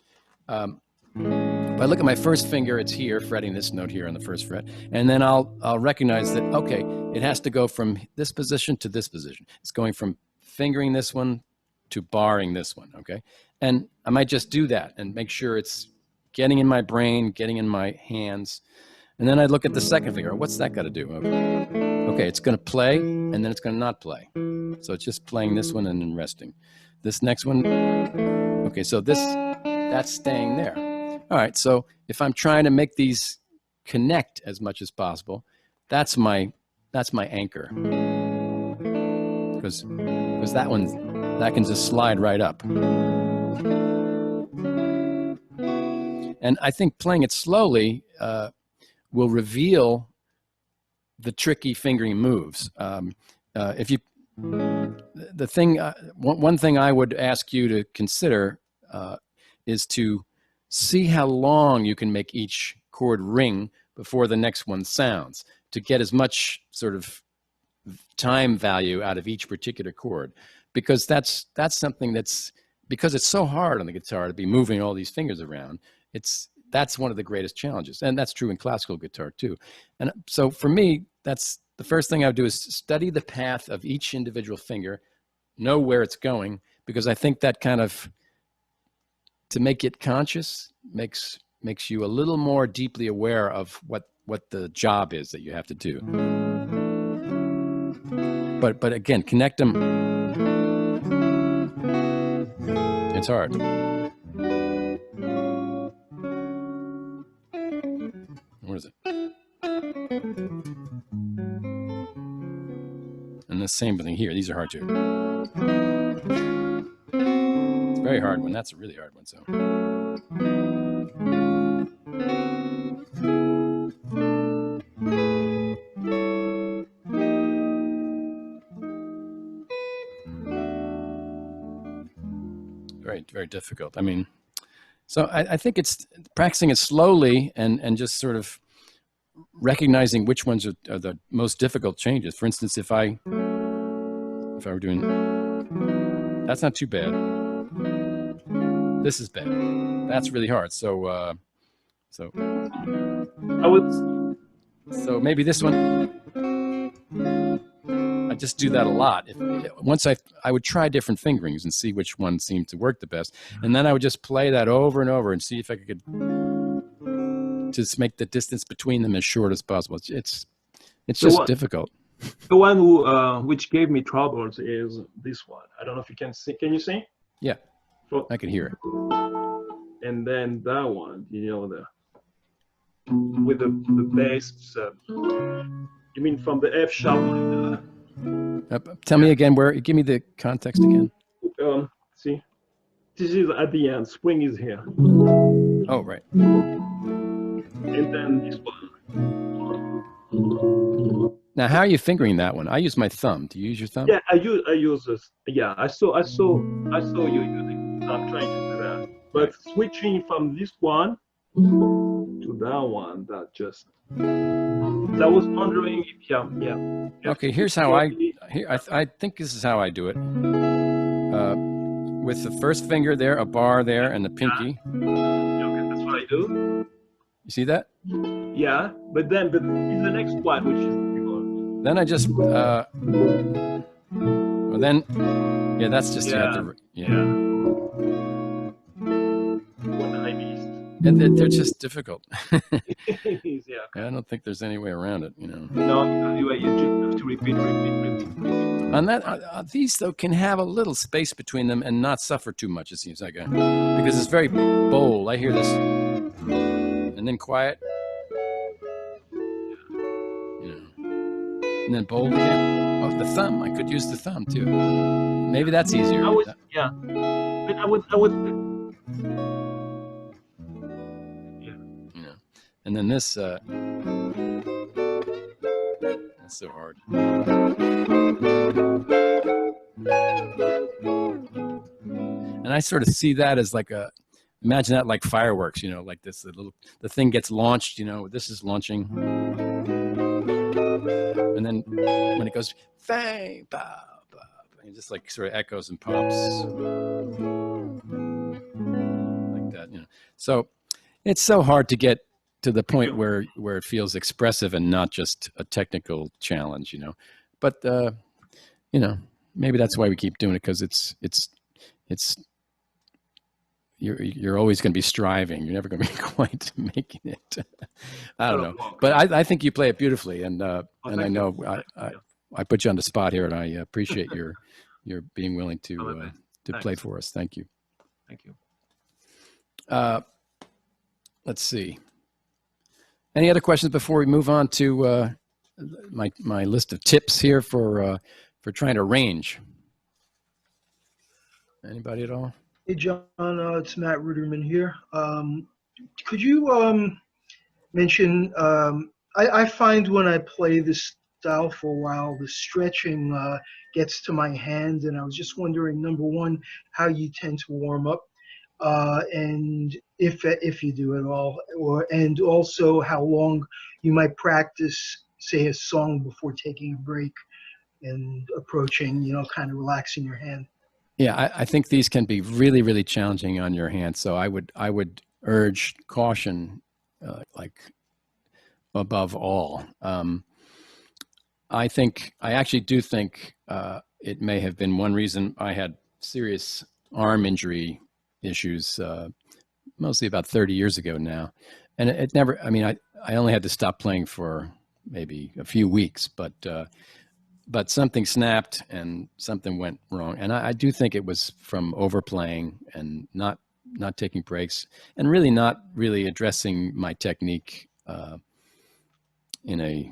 on. If I look at my first finger, it's here, fretting this note here on the first fret, and then I'll recognize that, okay, it has to go from this position to this position. It's going from fingering this one to barring this one, okay? And I might just do that and make sure it's getting in my brain, getting in my hands. And then I'd look at the second finger. What's that got to do? Okay, it's going to play, and then it's going to not play. So it's just playing this one and then resting. This next one, okay, so that's staying there. All right, so if I'm trying to make these connect as much as possible, that's my anchor. Because that can just slide right up. And I think playing it slowly will reveal the tricky fingering moves. One thing I would ask you to consider is to see how long you can make each chord ring before the next one sounds, to get as much sort of time value out of each particular chord, because that's something because it's so hard on the guitar to be moving all these fingers around. That's one of the greatest challenges, and that's true in classical guitar too. And so for me, that's the first thing I would do, is study the path of each individual finger, know where it's going, because I think that kind of, to make it conscious, makes you a little more deeply aware of what the job is that you have to do. But again, connect them. It's hard. What is it? And the same thing here. These are hard too. It's a very hard one. That's a really hard one. So. Very, very difficult. I mean, so I think it's practicing it slowly and just sort of recognizing which ones are the most difficult changes. For instance, if I were doing, that's not too bad. This is bad. That's really hard. So So, I would. so maybe this one. I just do that a lot. Once I would try different fingerings and see which one seemed to work the best, and then I would just play that over and over and see if I could just make the distance between them as short as possible. It's just difficult. The one who which gave me troubles is this one. I don't know if you can see. Can you see? Yeah, I can hear it. And then that one, with the bass. You mean from the F sharp? Tell me again where. Give me the context again. See, this is at the end. Spring is here. Oh, right. And then this one. Now, how are you fingering that one? I use my thumb. Do you use your thumb? Yeah, I use this. Yeah, I saw you using. I'm trying to do that. But switching from this one to that one, that just. So I was wondering if yeah. Okay, here's how I think this is how I do it. With the first finger there, a bar there, and the pinky. Okay, that's what I do. You see that? Yeah, but it's the next one, which is. Then I just, well then, yeah, that's just, you have to, What I missed. And they're just difficult. Yeah. I don't think there's any way around it, No, you just have to repeat. On that, these though can have a little space between them and not suffer too much. It seems like because it's very bold. I hear this, and then quiet, and then bold again. Oh, the thumb. I could use the thumb too. Maybe that's easier. Yeah. But I would. And then this. That's so hard. And I sort of see that as like imagine that like fireworks, like this, the thing gets launched, this is launching. And then when it goes, bang, bah, bah, it just like sort of echoes and pops like that, So it's so hard to get to the point where it feels expressive and not just a technical challenge, But maybe that's why we keep doing it, because it's you're always going to be striving. You're never going to be quite making it. I don't know, but I think you play it beautifully, and I know I put you on the spot here, and I appreciate your being willing to play for us. Thank you. Thank you. Let's see. Any other questions before we move on to my list of tips here for trying to arrange? Anybody at all? Hey, John, it's Matt Ruderman here. Could you mention, I find when I play this style for a while, the stretching gets to my hand, and I was just wondering, number one, how you tend to warm up, and if you do at all, and also how long you might practice, say, a song before taking a break and approaching, kind of relaxing your hand. Yeah, I think these can be really, really challenging on your hand. So I would urge caution, like above all. I actually do think it may have been one reason I had serious arm injury issues, mostly about 30 years ago now. And it never, I only had to stop playing for maybe a few weeks, but something snapped and something went wrong. And I do think it was from overplaying and not taking breaks, and really not really addressing my technique in a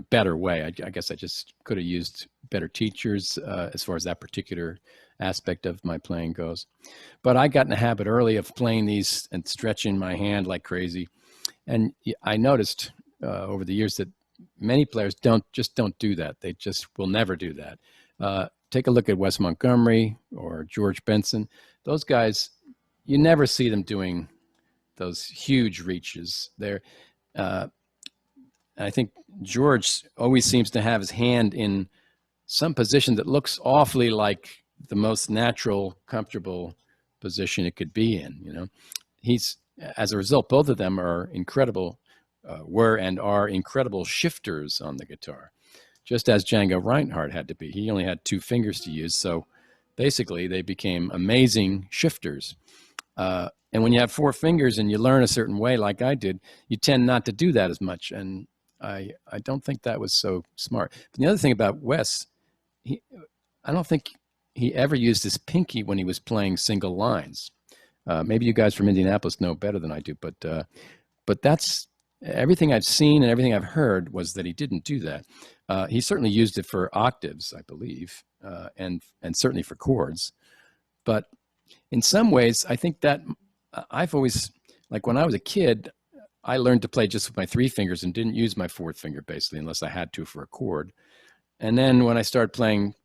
better way. I guess I just could have used better teachers as far as that particular aspect of my playing goes. But I got in the habit early of playing these and stretching my hand like crazy. And I noticed over the years that many players don't do that. They just will never do that. Take a look at Wes Montgomery or George Benson. Those guys, you never see them doing those huge reaches. I think George always seems to have his hand in some position that looks awfully like the most natural, comfortable position it could be in. as a result, both of them are incredible, were and are incredible shifters on the guitar, just as Django Reinhardt had to be. He only had 2 fingers to use, so basically they became amazing shifters. And when you have 4 fingers and you learn a certain way, like I did, you tend not to do that as much. And I don't think that was so smart. But the other thing about Wes, I don't think he ever used his pinky when he was playing single lines. Maybe you guys from Indianapolis know better than I do, but that's everything I've seen and everything I've heard was that he didn't do that. He certainly used it for octaves, I believe, and certainly for chords. But in some ways, I think that I've always, like when I was a kid, I learned to play just with my 3 fingers and didn't use my 4th finger basically unless I had to for a chord. And then when I started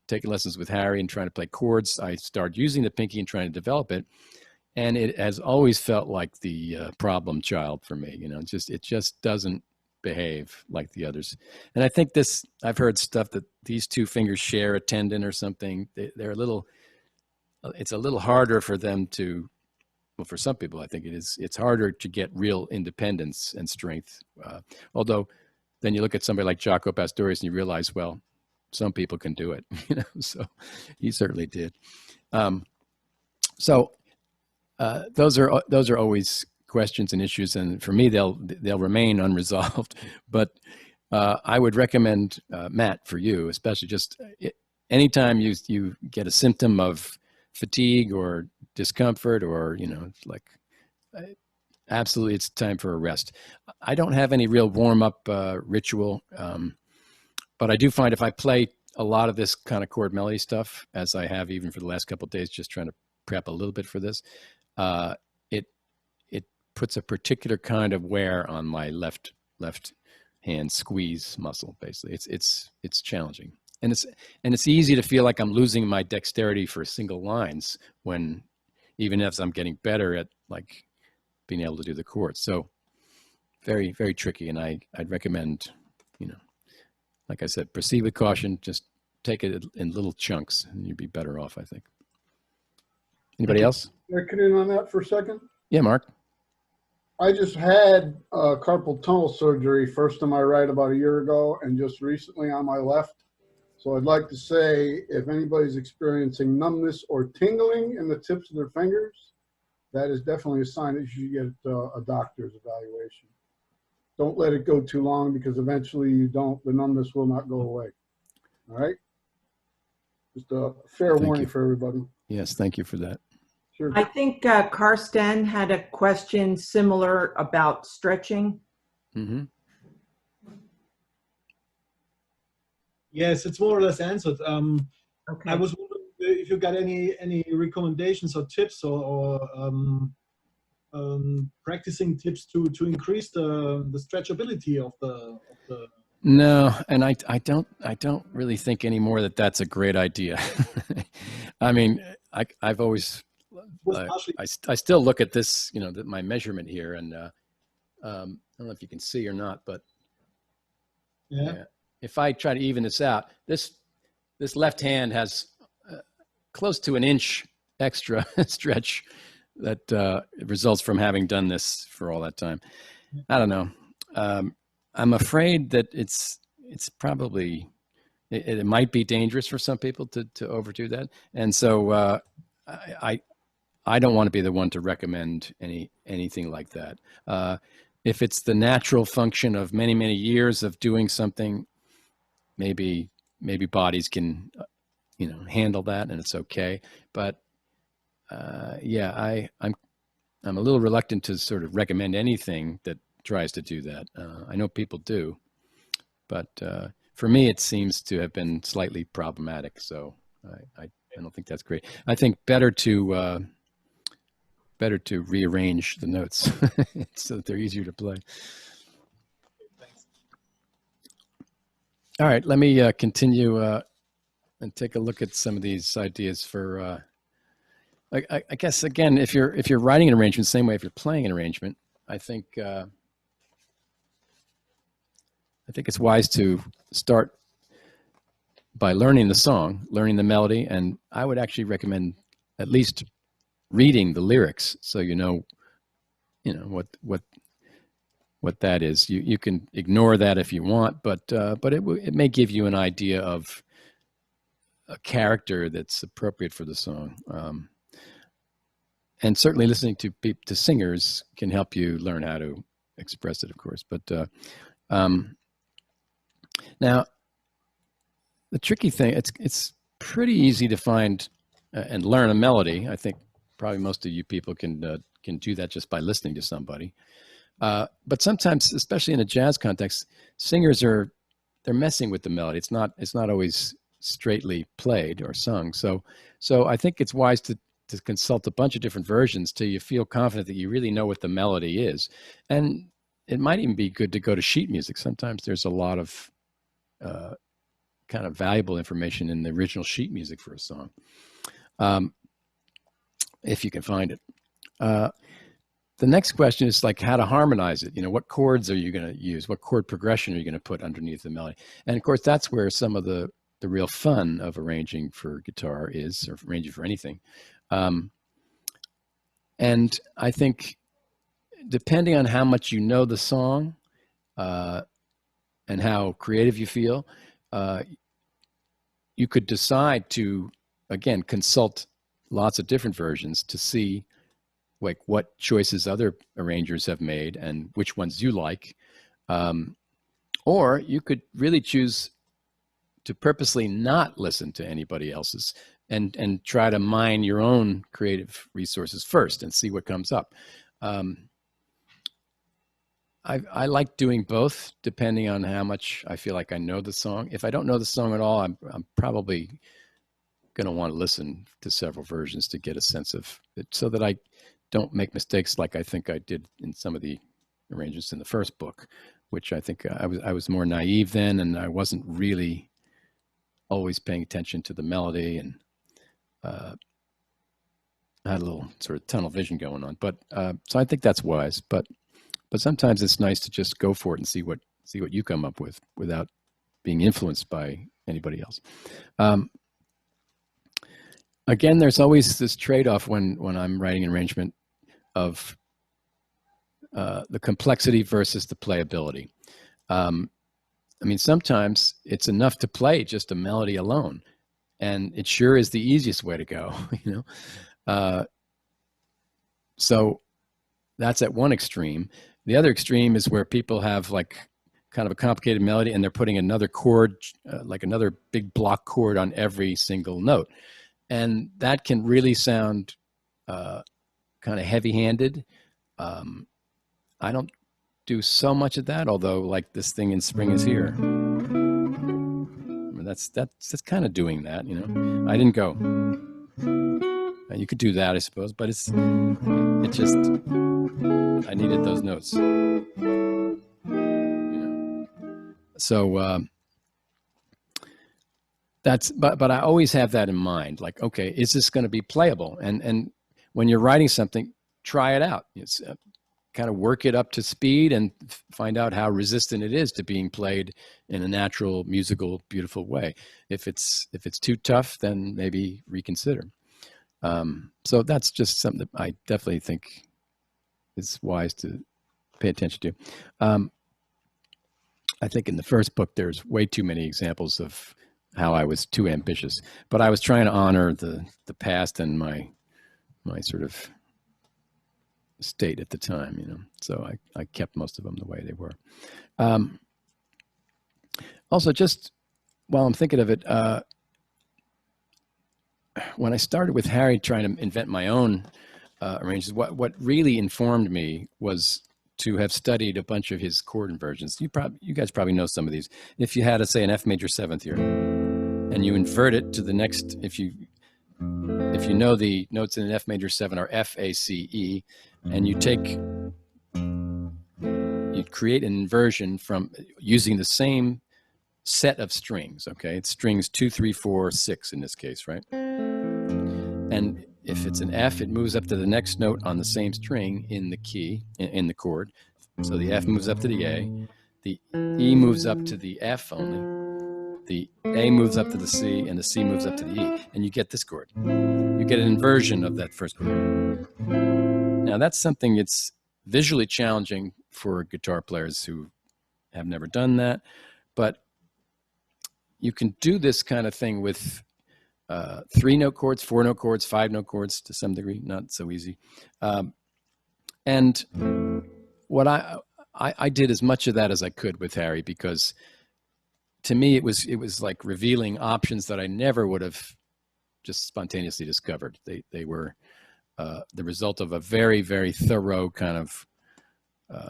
taking lessons with Harry and trying to play chords, I started using the pinky and trying to develop it. And it has always felt like the problem child for me. It just doesn't behave like the others. And I think I've heard stuff that these 2 fingers share a tendon or something. It's a little harder for them to, well, for some people, I think it's harder to get real independence and strength. Although then you look at somebody like Jaco Pastorius and you realize, well, some people can do it, so he certainly did. Those are always questions and issues, and for me, they'll remain unresolved. But I would recommend Matt for you, especially just anytime you get a symptom of fatigue or discomfort, or absolutely, it's time for a rest. I don't have any real warm up ritual, but I do find if I play a lot of this kind of chord melody stuff, as I have even for the last couple of days, just trying to prep a little bit for this, it puts a particular kind of wear on my left hand squeeze muscle. Basically, it's challenging, and it's easy to feel like I'm losing my dexterity for single lines when, even as I'm getting better at like being able to do the chords. So very, very tricky, and I'd recommend, like I said, proceed with caution. Just take it in little chunks, and you'd be better off, I think. Anybody else? Can I cut in on that for a second? Yeah, Mark. I just had carpal tunnel surgery, first on my right about a year ago, and just recently on my left. So I'd like to say, if anybody's experiencing numbness or tingling in the tips of their fingers, that is definitely a sign that you should get a doctor's evaluation. Don't let it go too long, because eventually the numbness will not go away. All right? Just a fair warning for everybody. Yes, thank you for that. Sure. I think Karsten had a question similar about stretching. Mm-hmm. Yes, it's more or less answered. Okay. I was wondering if you got any recommendations or tips or practicing tips to increase the stretchability of the. No, and I don't really think anymore that that's a great idea. I mean, I've always I still look at this, my measurement here, and I don't know if you can see or not, but yeah. If I try to even this out, this left hand has close to an inch extra stretch that results from having done this for all that time. I don't know. I'm afraid that it's probably, it might be dangerous for some people to overdo that. And so I don't want to be the one to recommend anything like that. If it's the natural function of many, many years of doing something, maybe bodies can, handle that, and it's okay. But yeah, I'm a little reluctant to sort of recommend anything that tries to do that. I know people do, but for me, it seems to have been slightly problematic. So I don't think that's great. I think better to rearrange the notes so that they're easier to play. All right, let me continue and take a look at some of these ideas for. I guess again, if you're writing an arrangement, same way if you're playing an arrangement, I think it's wise to start by learning the song, learning the melody, and I would actually recommend at least reading the lyrics so you know you know, what that is. You can ignore that if you want, but it may give you an idea of a character that's appropriate for the song. And certainly listening to singers can help you learn how to express it, of course. But now, the tricky thing, it's pretty easy to find and learn a melody. I think probably most of you people can do that just by listening to somebody. But sometimes, especially in a jazz context, singers they're messing with the melody. It's not always straightly played or sung. So I think it's wise to consult a bunch of different versions till you feel confident that you really know what the melody is. And it might even be good to go to sheet music. Sometimes there's a lot of kind of valuable information in the original sheet music for a song, if you can find it. The next question is like how to harmonize it. You know, what chords are you going to use? What chord progression are you going to put underneath the melody? And of course, that's where some of the real fun of arranging for guitar is, or arranging for anything. And I think depending on how much you know the song and how creative you feel, you could decide to, again, consult lots of different versions to see like what choices other arrangers have made and which ones you like. Or you could really choose to purposely not listen to anybody else's and try to mine your own creative resources first and see what comes up. I like doing both depending on how much I feel like I know the song. If I don't know the song at all, I'm probably going to want to listen to several versions to get a sense of it so that I don't make mistakes like I think I did in some of the arrangements in the first book, which I think I was more naive then, and I wasn't really always paying attention to the melody, and I had a little sort of tunnel vision going on. But so I think that's wise. But sometimes it's nice to just go for it and see what you come up with without being influenced by anybody else. Again, there's always this trade-off when I'm writing an arrangement of the complexity versus the playability. I mean, sometimes it's enough to play just a melody alone, and it sure is the easiest way to go, you know. So that's at one extreme. The other extreme is where people have like kind of a complicated melody and they're putting another chord, like another big block chord on every single note. And that can really sound kind of heavy-handed. I don't do so much of that, although like this thing in Spring Is Here. I mean, that's kind of doing that, you know. I didn't go. You could do that, I suppose, but it just, I needed those notes. You know. So but I always have that in mind. Like, okay, is this going to be playable? And when you're writing something, try it out. It's kind of work it up to speed and find out how resistant it is to being played in a natural, musical, beautiful way. If it's too tough, then maybe reconsider. So that's just something that I definitely think is wise to pay attention to. I think in the first book, there's way too many examples of how I was too ambitious, but I was trying to honor the past and my sort of state at the time, you know. So I kept most of them the way they were. Also, just while I'm thinking of it, when I started with Harry trying to invent my own arrangements, what really informed me was to have studied a bunch of his chord inversions. You guys probably know some of these. If you had, say, an F major 7th here, and you invert it to the next, if you know the notes in an F major 7 are F, A, C, E, and you create an inversion from using the same set of strings, okay? It's strings 2, 3, 4, 6 in this case, right? And if it's an F, it moves up to the next note on the same string in the key, in the chord. So the F moves up to the A, the E moves up to the F only, the A moves up to the C, and the C moves up to the E, and you get this chord. You get an inversion of that first chord. Now that's something it's visually challenging for guitar players who have never done that. But you can do this kind of thing with 3-note chords, 4-note chords, 5-note chords to some degree, not so easy. And what I did as much of that as I could with Harry, because to me it was like revealing options that I never would have just spontaneously discovered. They were the result of a very, very thorough kind of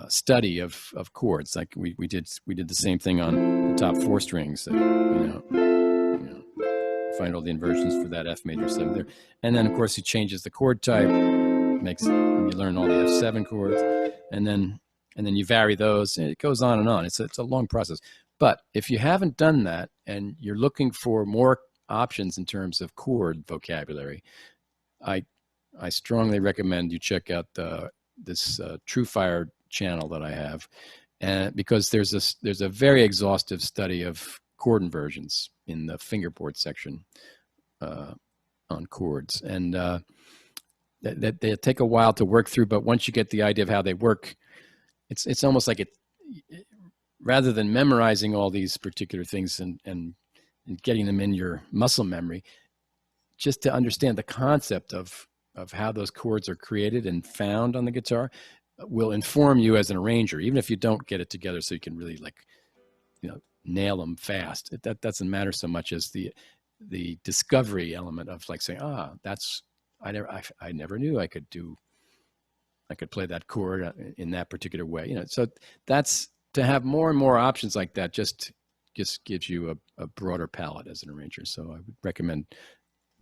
study of chords. Like we did the same thing on the top 4 strings. Find all the inversions for that F major 7 there, and then of course he changes the chord type, you learn all the F7 chords, and then you vary those, and it goes on and on. It's a long process. But if you haven't done that and you're looking for more options in terms of chord vocabulary, I strongly recommend you check out this TrueFire channel that I have, and because there's a very exhaustive study of chord inversions in the fingerboard section on chords, and that they take a while to work through. But once you get the idea of how they work, it's almost like rather than memorizing all these particular things and getting them in your muscle memory, just to understand the concept of how those chords are created and found on the guitar will inform you as an arranger, even if you don't get it together so you can really nail them fast. That doesn't matter so much as the discovery element of like saying, I never knew I could play that chord in that particular way. So that's, to have more and more options like that just gives you a broader palette as an arranger. So I would recommend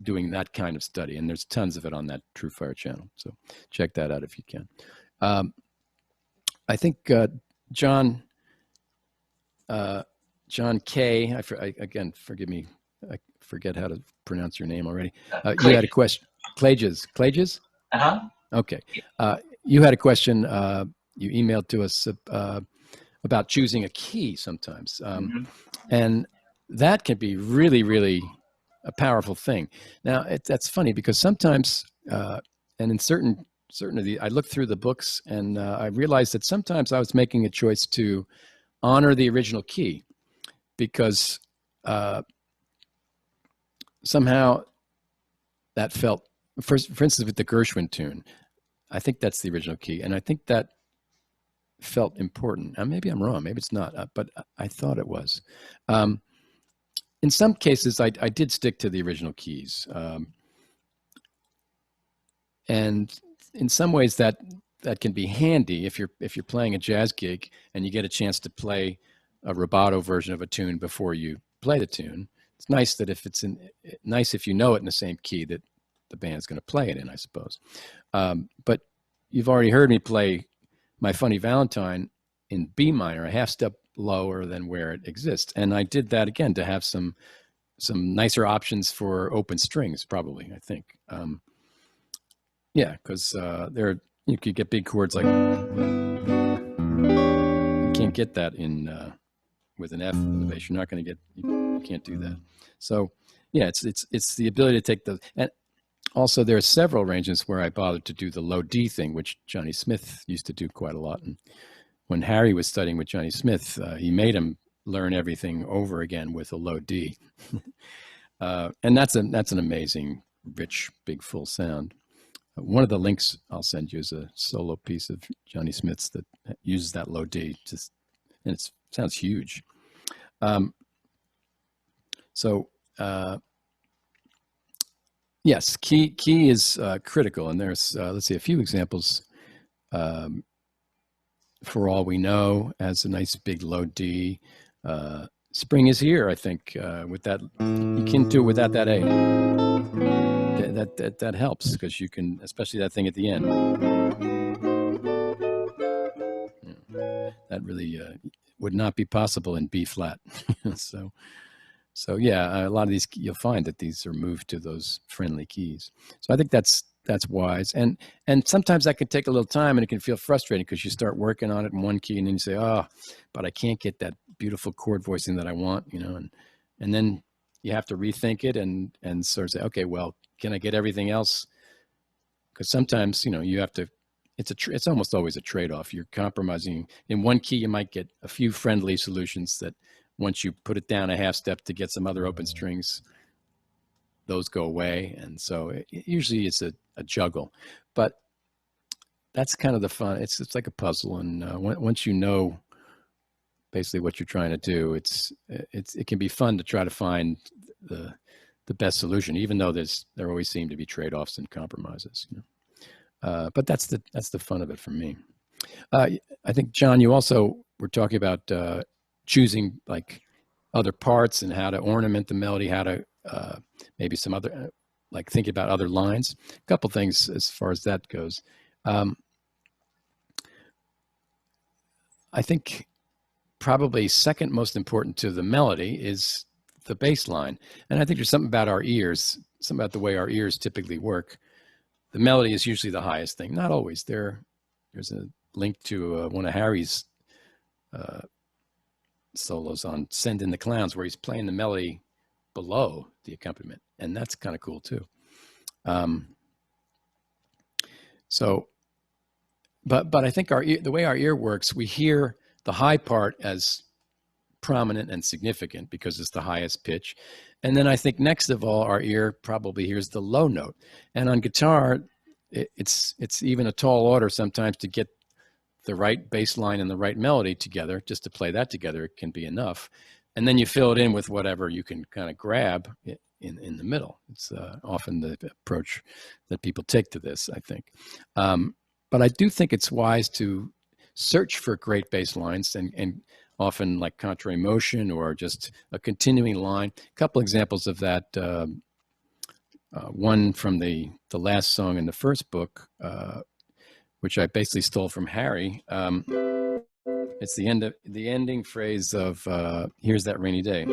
doing that kind of study, and there's tons of it on that TrueFire channel. So check that out if you can. I think John K. Again, forgive me, I forget how to pronounce your name already. You had a question. Clages? Uh-huh. Okay. You had a question. You emailed to us about choosing a key sometimes. And that can be really, really a powerful thing. Now, that's funny because sometimes, and in certain of the, I looked through the books and I realized that sometimes I was making a choice to honor the original key because somehow that felt, for instance, with the Gershwin tune, I think that's the original key. And I think that felt important. Now, maybe I'm wrong, maybe it's not, but I thought it was. In some cases, I did stick to the original keys. And in some ways that can be handy if you're playing a jazz gig and you get a chance to play a rubato version of a tune before you play the tune. It's nice that nice if you know it in the same key that the band's going to play it in, I suppose. But you've already heard me play My Funny Valentine in B minor, a half step lower than where it exists. And I did that again to have some nicer options for open strings, probably, I think. Yeah, because you could get big chords like, you can't get that in with an F with a bass. You're not going to get, you can't do that. So yeah, it's the ability to take and also there are several arrangements where I bothered to do the low D thing, which Johnny Smith used to do quite a lot. And when Harry was studying with Johnny Smith, he made him learn everything over again with a low D. And that's an amazing, rich, big, full sound. One of the links I'll send you is a solo piece of Johnny Smith's that uses that low D, and it sounds huge. Yes, key is critical, and there's let's see a few examples. For All We Know has a nice big low D. Spring Is Here, I think, with that, you can't do it without that A. That helps because you can, especially that thing at the end. That really would not be possible in B flat. So yeah, a lot of these, you'll find that these are moved to those friendly keys. So I think that's wise. And sometimes that can take a little time and it can feel frustrating because you start working on it in one key and then you say, oh, but I can't get that beautiful chord voicing that I want, and then you have to rethink it and sort of say, okay, well, can I get everything else? Because sometimes, you have to it's almost always a trade-off. You're compromising. In one key, you might get a few friendly solutions that once you put it down a half step to get some other open strings, those go away. And so usually it's a juggle, but that's kind of the fun. It's like a puzzle. And once you know basically what you're trying to do, it can be fun to try to find the best solution, even though there always seem to be trade-offs and compromises. But that's the fun of it for me. I think, John, you also were talking about choosing like other parts and how to ornament the melody, how to maybe some other, like thinking about other lines. A couple things as far as that goes. I think probably second most important to the melody is the bass line. And I think there's something about our ears, something about the way our ears typically work. The melody is usually the highest thing. Not always. There's a link to one of Harry's solos on Send in the Clowns, where he's playing the melody below the accompaniment. And that's kind of cool too. But I think the way our ear works, we hear the high part as prominent and significant because it's the highest pitch. And then I think next of all, our ear probably hears the low note. And on guitar, it's even a tall order sometimes to get the right bass line and the right melody together. Just to play that together, it can be enough. And then you fill it in with whatever you can kind of grab in the middle. It's often the approach that people take to this, I think. But I do think it's wise to search for great bass lines and often like contrary motion or just a continuing line. A couple examples of that. One from the last song in the first book, which I basically stole from Harry. It's the ending phrase of "Here's That Rainy Day."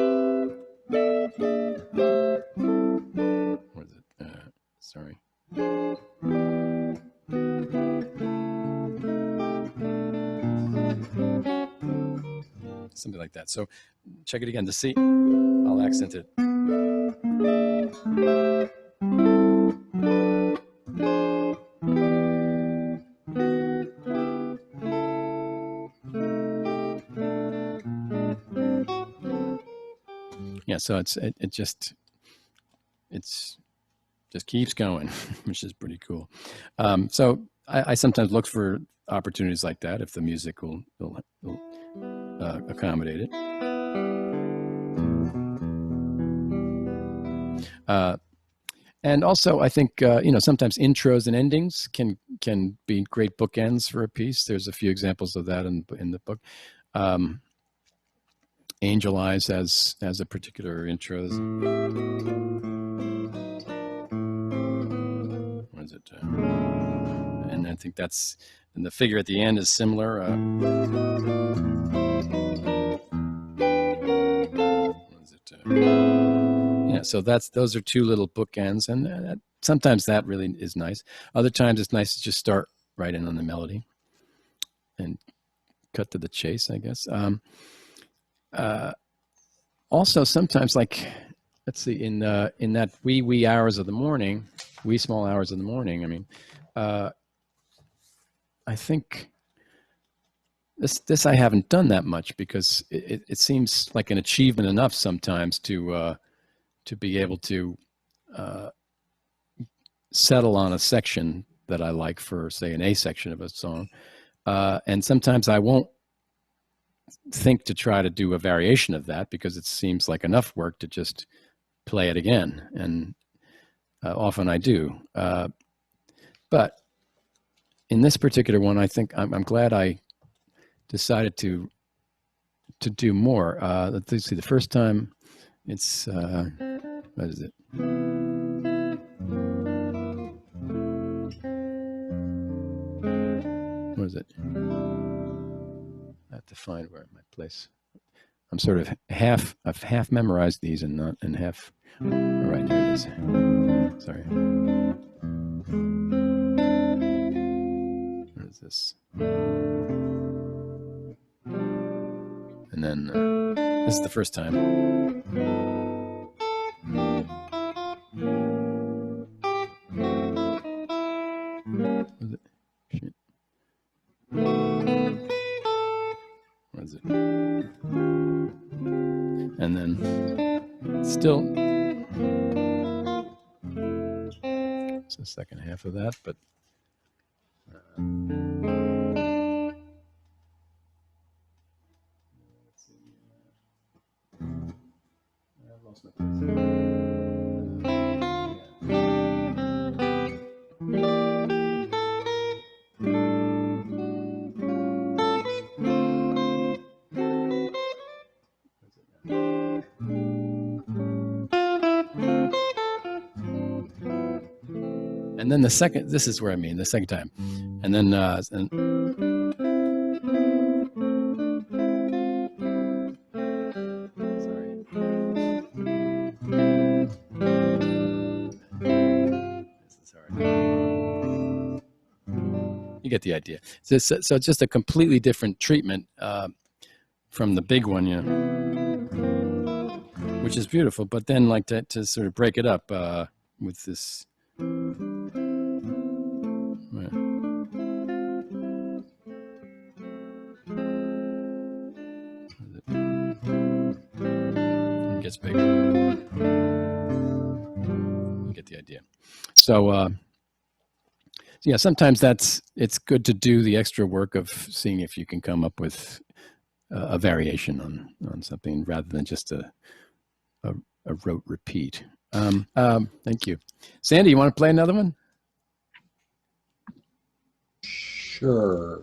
What is it? Sorry. Something like that. So check it again. The C, I'll accent it. Yeah, so it just keeps going, which is pretty cool. So I sometimes look for opportunities like that if the music will accommodate it. And also, I think sometimes intros and endings can be great bookends for a piece. There's a few examples of that in the book. Angel Eyes has a particular intro. What is it? And I think and the figure at the end is similar. What is it? Yeah, so those are two little bookends, and sometimes that really is nice. Other times it's nice to just start right in on the melody and cut to the chase, I guess. Also, sometimes, like, let's see, in that wee hours of the morning, wee small hours of the morning. I mean, I think this I haven't done that much because it seems like an achievement enough sometimes to be able to settle on a section that I like for, say, an A section of a song, and sometimes I won't think to try to do a variation of that because it seems like enough work to just play it again, and often I do. But in this particular one, I think I'm glad I decided to do more. Let's see, the first time it's what is it? What is it? I have to find where my place. I'm sort of I've half memorized these and half. All right, here it is. Sorry. What is this? And then this is the first time. Was it? Shit. What is it? And then still, it's the second half of that, but let's see. I've lost my and then the second, this is where I mean, the second time. And then, sorry. This is hard. You get the idea. So it's just a completely different treatment from the big one, you know, which is beautiful. But then, like to sort of break it up with this. It gets bigger. You get the idea. So, yeah, sometimes it's good to do the extra work of seeing if you can come up with a variation on something rather than just a rote repeat. Thank you. Sandy, you want to play another one? Sure.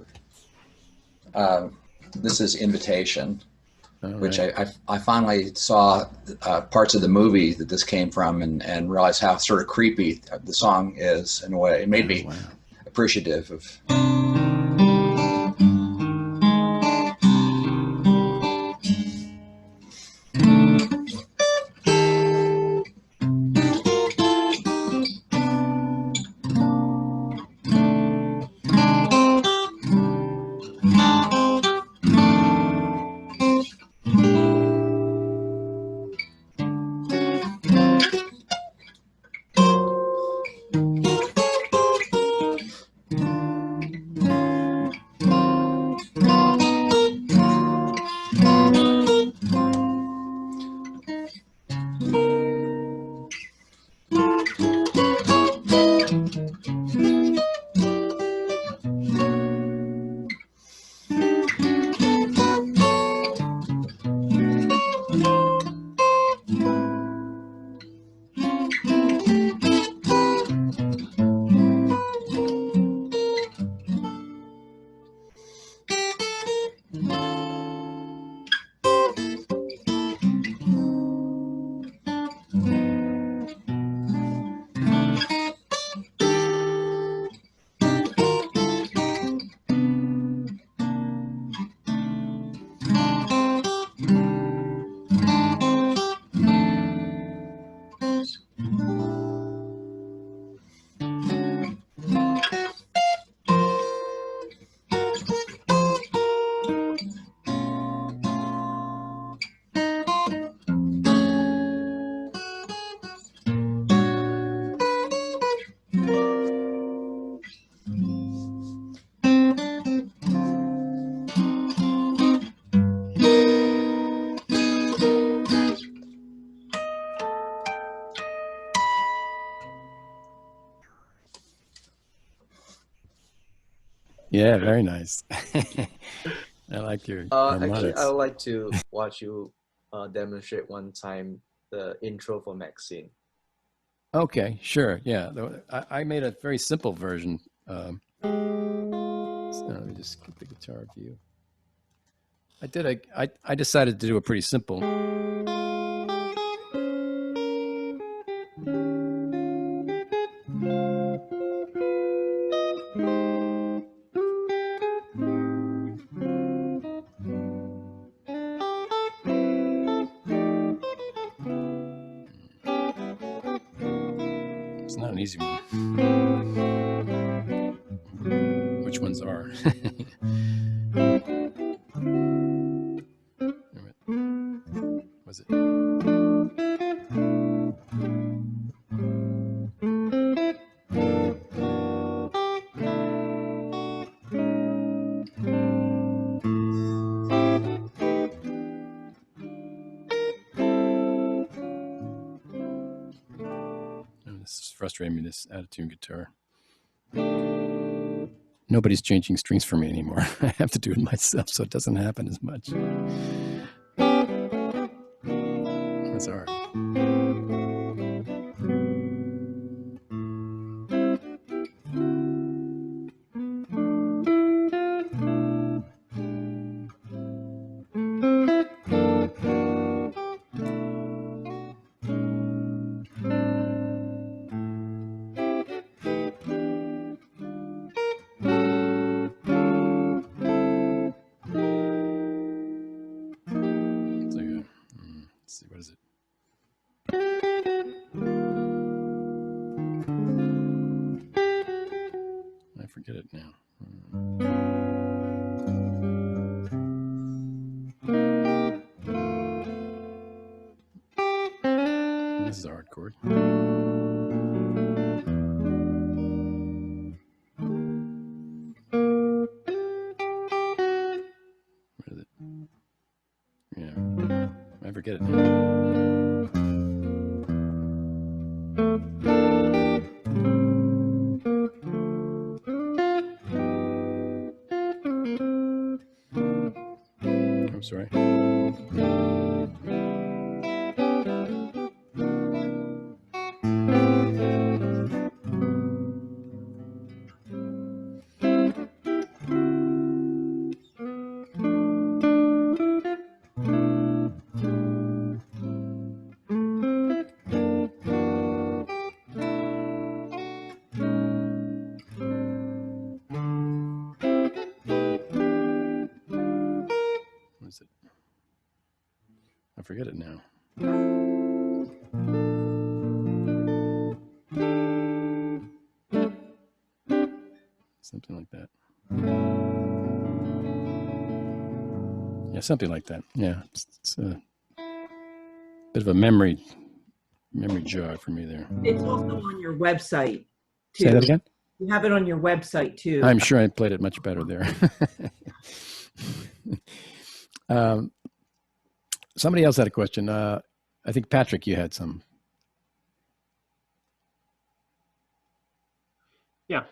This is Invitation, which I finally saw parts of the movie that this came from and realized how sort of creepy the song is in a way. It made me appreciative of. Yeah, very nice. I like your Actually, harmonics. I would like to watch you demonstrate one time the intro for Maxine. Okay, sure. Yeah, I made a very simple version. So let me just get the guitar view. I decided to do a pretty simple. It's not an easy one. Which ones are? Was it? frustrating me, this out-of-tune guitar. Nobody's changing strings for me anymore. I have to do it myself, so it doesn't happen as much. That's hard. Let's see, what is it? I forget it now. This is a hard chord. What is it? Yeah, I forget it now. I'm sorry. What is it? I forget it now. Something like that. Yeah, something like that. Yeah, it's a bit of a memory jog for me there. It's also on your website, too. Say that again? You have it on your website, too. I'm sure I played it much better there. Somebody else had a question. I think, Patrick, you had some. Yeah,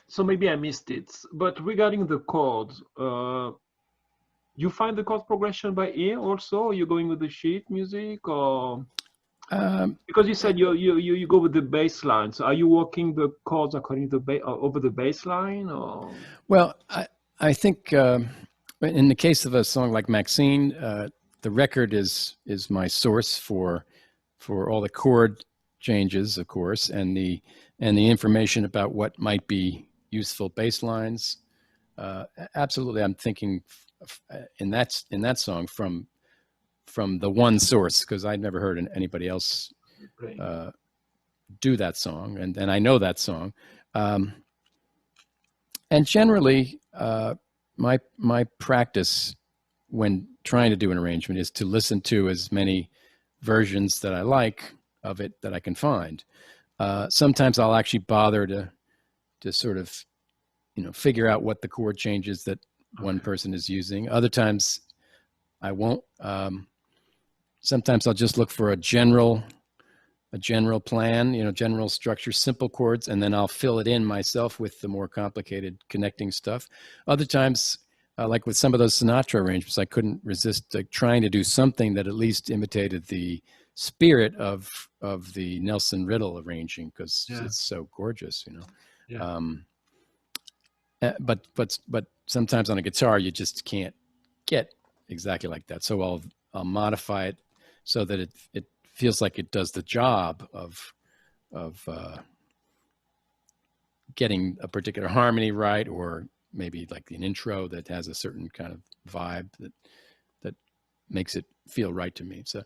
so maybe I missed it. But regarding the chords, you find the chord progression by ear also? Or you're going with the sheet music, or because you said you go with the bass line. So are you working the chords according to the over the bass line, or? Well, I think in the case of a song like Maxine, the record is my source for all the chord changes, of course, and the information about what might be useful bass lines. Absolutely, I'm thinking in that song from the one source, because I'd never heard anybody else do that song, and I know that song. And generally, my practice when trying to do an arrangement is to listen to as many versions that I like of it that I can find. Sometimes I'll actually bother to sort of, figure out what the chord changes that one person is using. Other times I won't. Sometimes I'll just look for a general plan, general structure, simple chords, and then I'll fill it in myself with the more complicated connecting stuff. Other times, like with some of those Sinatra arrangements, I couldn't resist trying to do something that at least imitated the spirit of the Nelson Riddle arranging, because it's so gorgeous, Yeah. But sometimes on a guitar you just can't get exactly like that. So I'll modify it so that it feels like it does the job of getting a particular harmony right, or maybe like an intro that has a certain kind of vibe that makes it feel right to me. So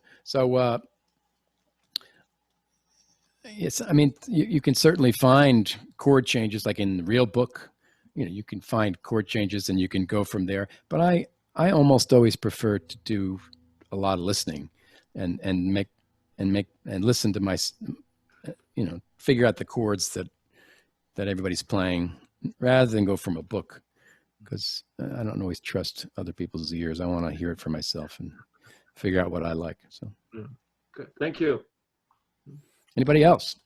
yes, I mean, you can certainly find chord changes, like in the real book. You can find chord changes and you can go from there. But I almost always prefer to do a lot of listening and listen to my, figure out the chords that everybody's playing, rather than go from a book, because I don't always trust other people's ears. I want to hear it for myself and figure out what I like. So, Good. Thank you. Anybody else?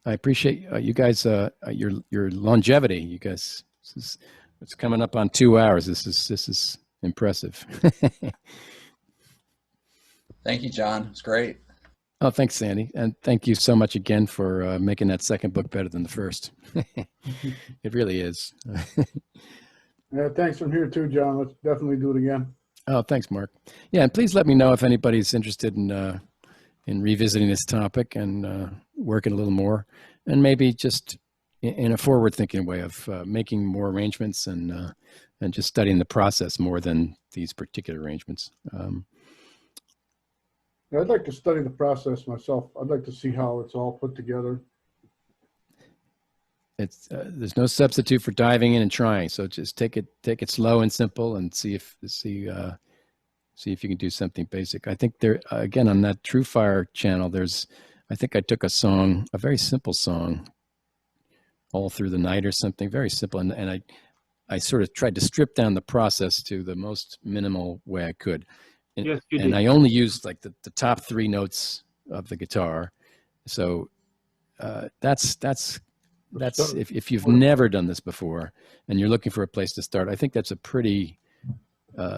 I appreciate you guys, your longevity. You guys, it's coming up on 2 hours. This is impressive. Thank you, John. It's great. Oh, thanks, Sandy. And thank you so much again for making that second book better than the first. It really is. Yeah, thanks from here too, John. Let's definitely do it again. Oh, thanks, Mark. Yeah, and please let me know if anybody's interested in revisiting this topic and working a little more, and maybe just in a forward-thinking way of making more arrangements and just studying the process more than these particular arrangements. Yeah, I'd like to study the process myself. I'd like to see how it's all put together. It's there's no substitute for diving in and trying. So just take it slow and simple, and see if you can do something basic. I think there again on that True Fire channel. I think I took a song, a very simple song, All Through the Night or something, very simple, and I sort of tried to strip down the process to the most minimal way I could. And, Yes, you and did. I only used like the top 3 notes of the guitar. So that's if you've never done this before and you're looking for a place to start, I think that's a pretty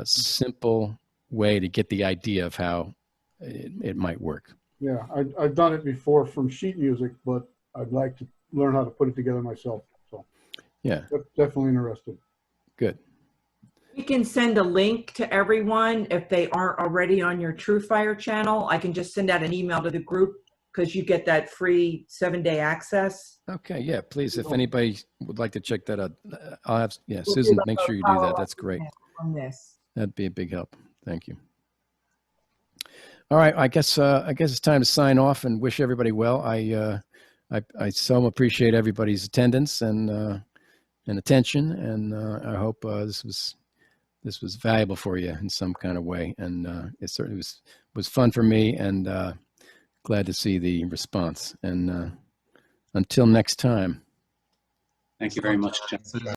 simple way to get the idea of how it might work. Yeah, I've done it before from sheet music, but I'd like to learn how to put it together myself. So Yeah, definitely interested. good. We can send a link to everyone if they aren't already on your True Fire channel. I can just send out an email to the group because you get that free 7-day access. Okay, yeah, please, if anybody would like to check that out, I'll have, yeah, We'll Susan, do make a sure you do that. follow-up That's great. on this. That'd be a big help. Thank you. All right, I guess it's time to sign off and wish everybody well. I so appreciate everybody's attendance and attention, and I hope this was valuable for you in some kind of way, and it certainly was fun for me, and glad to see the response. And until next time. Thank you very much, John.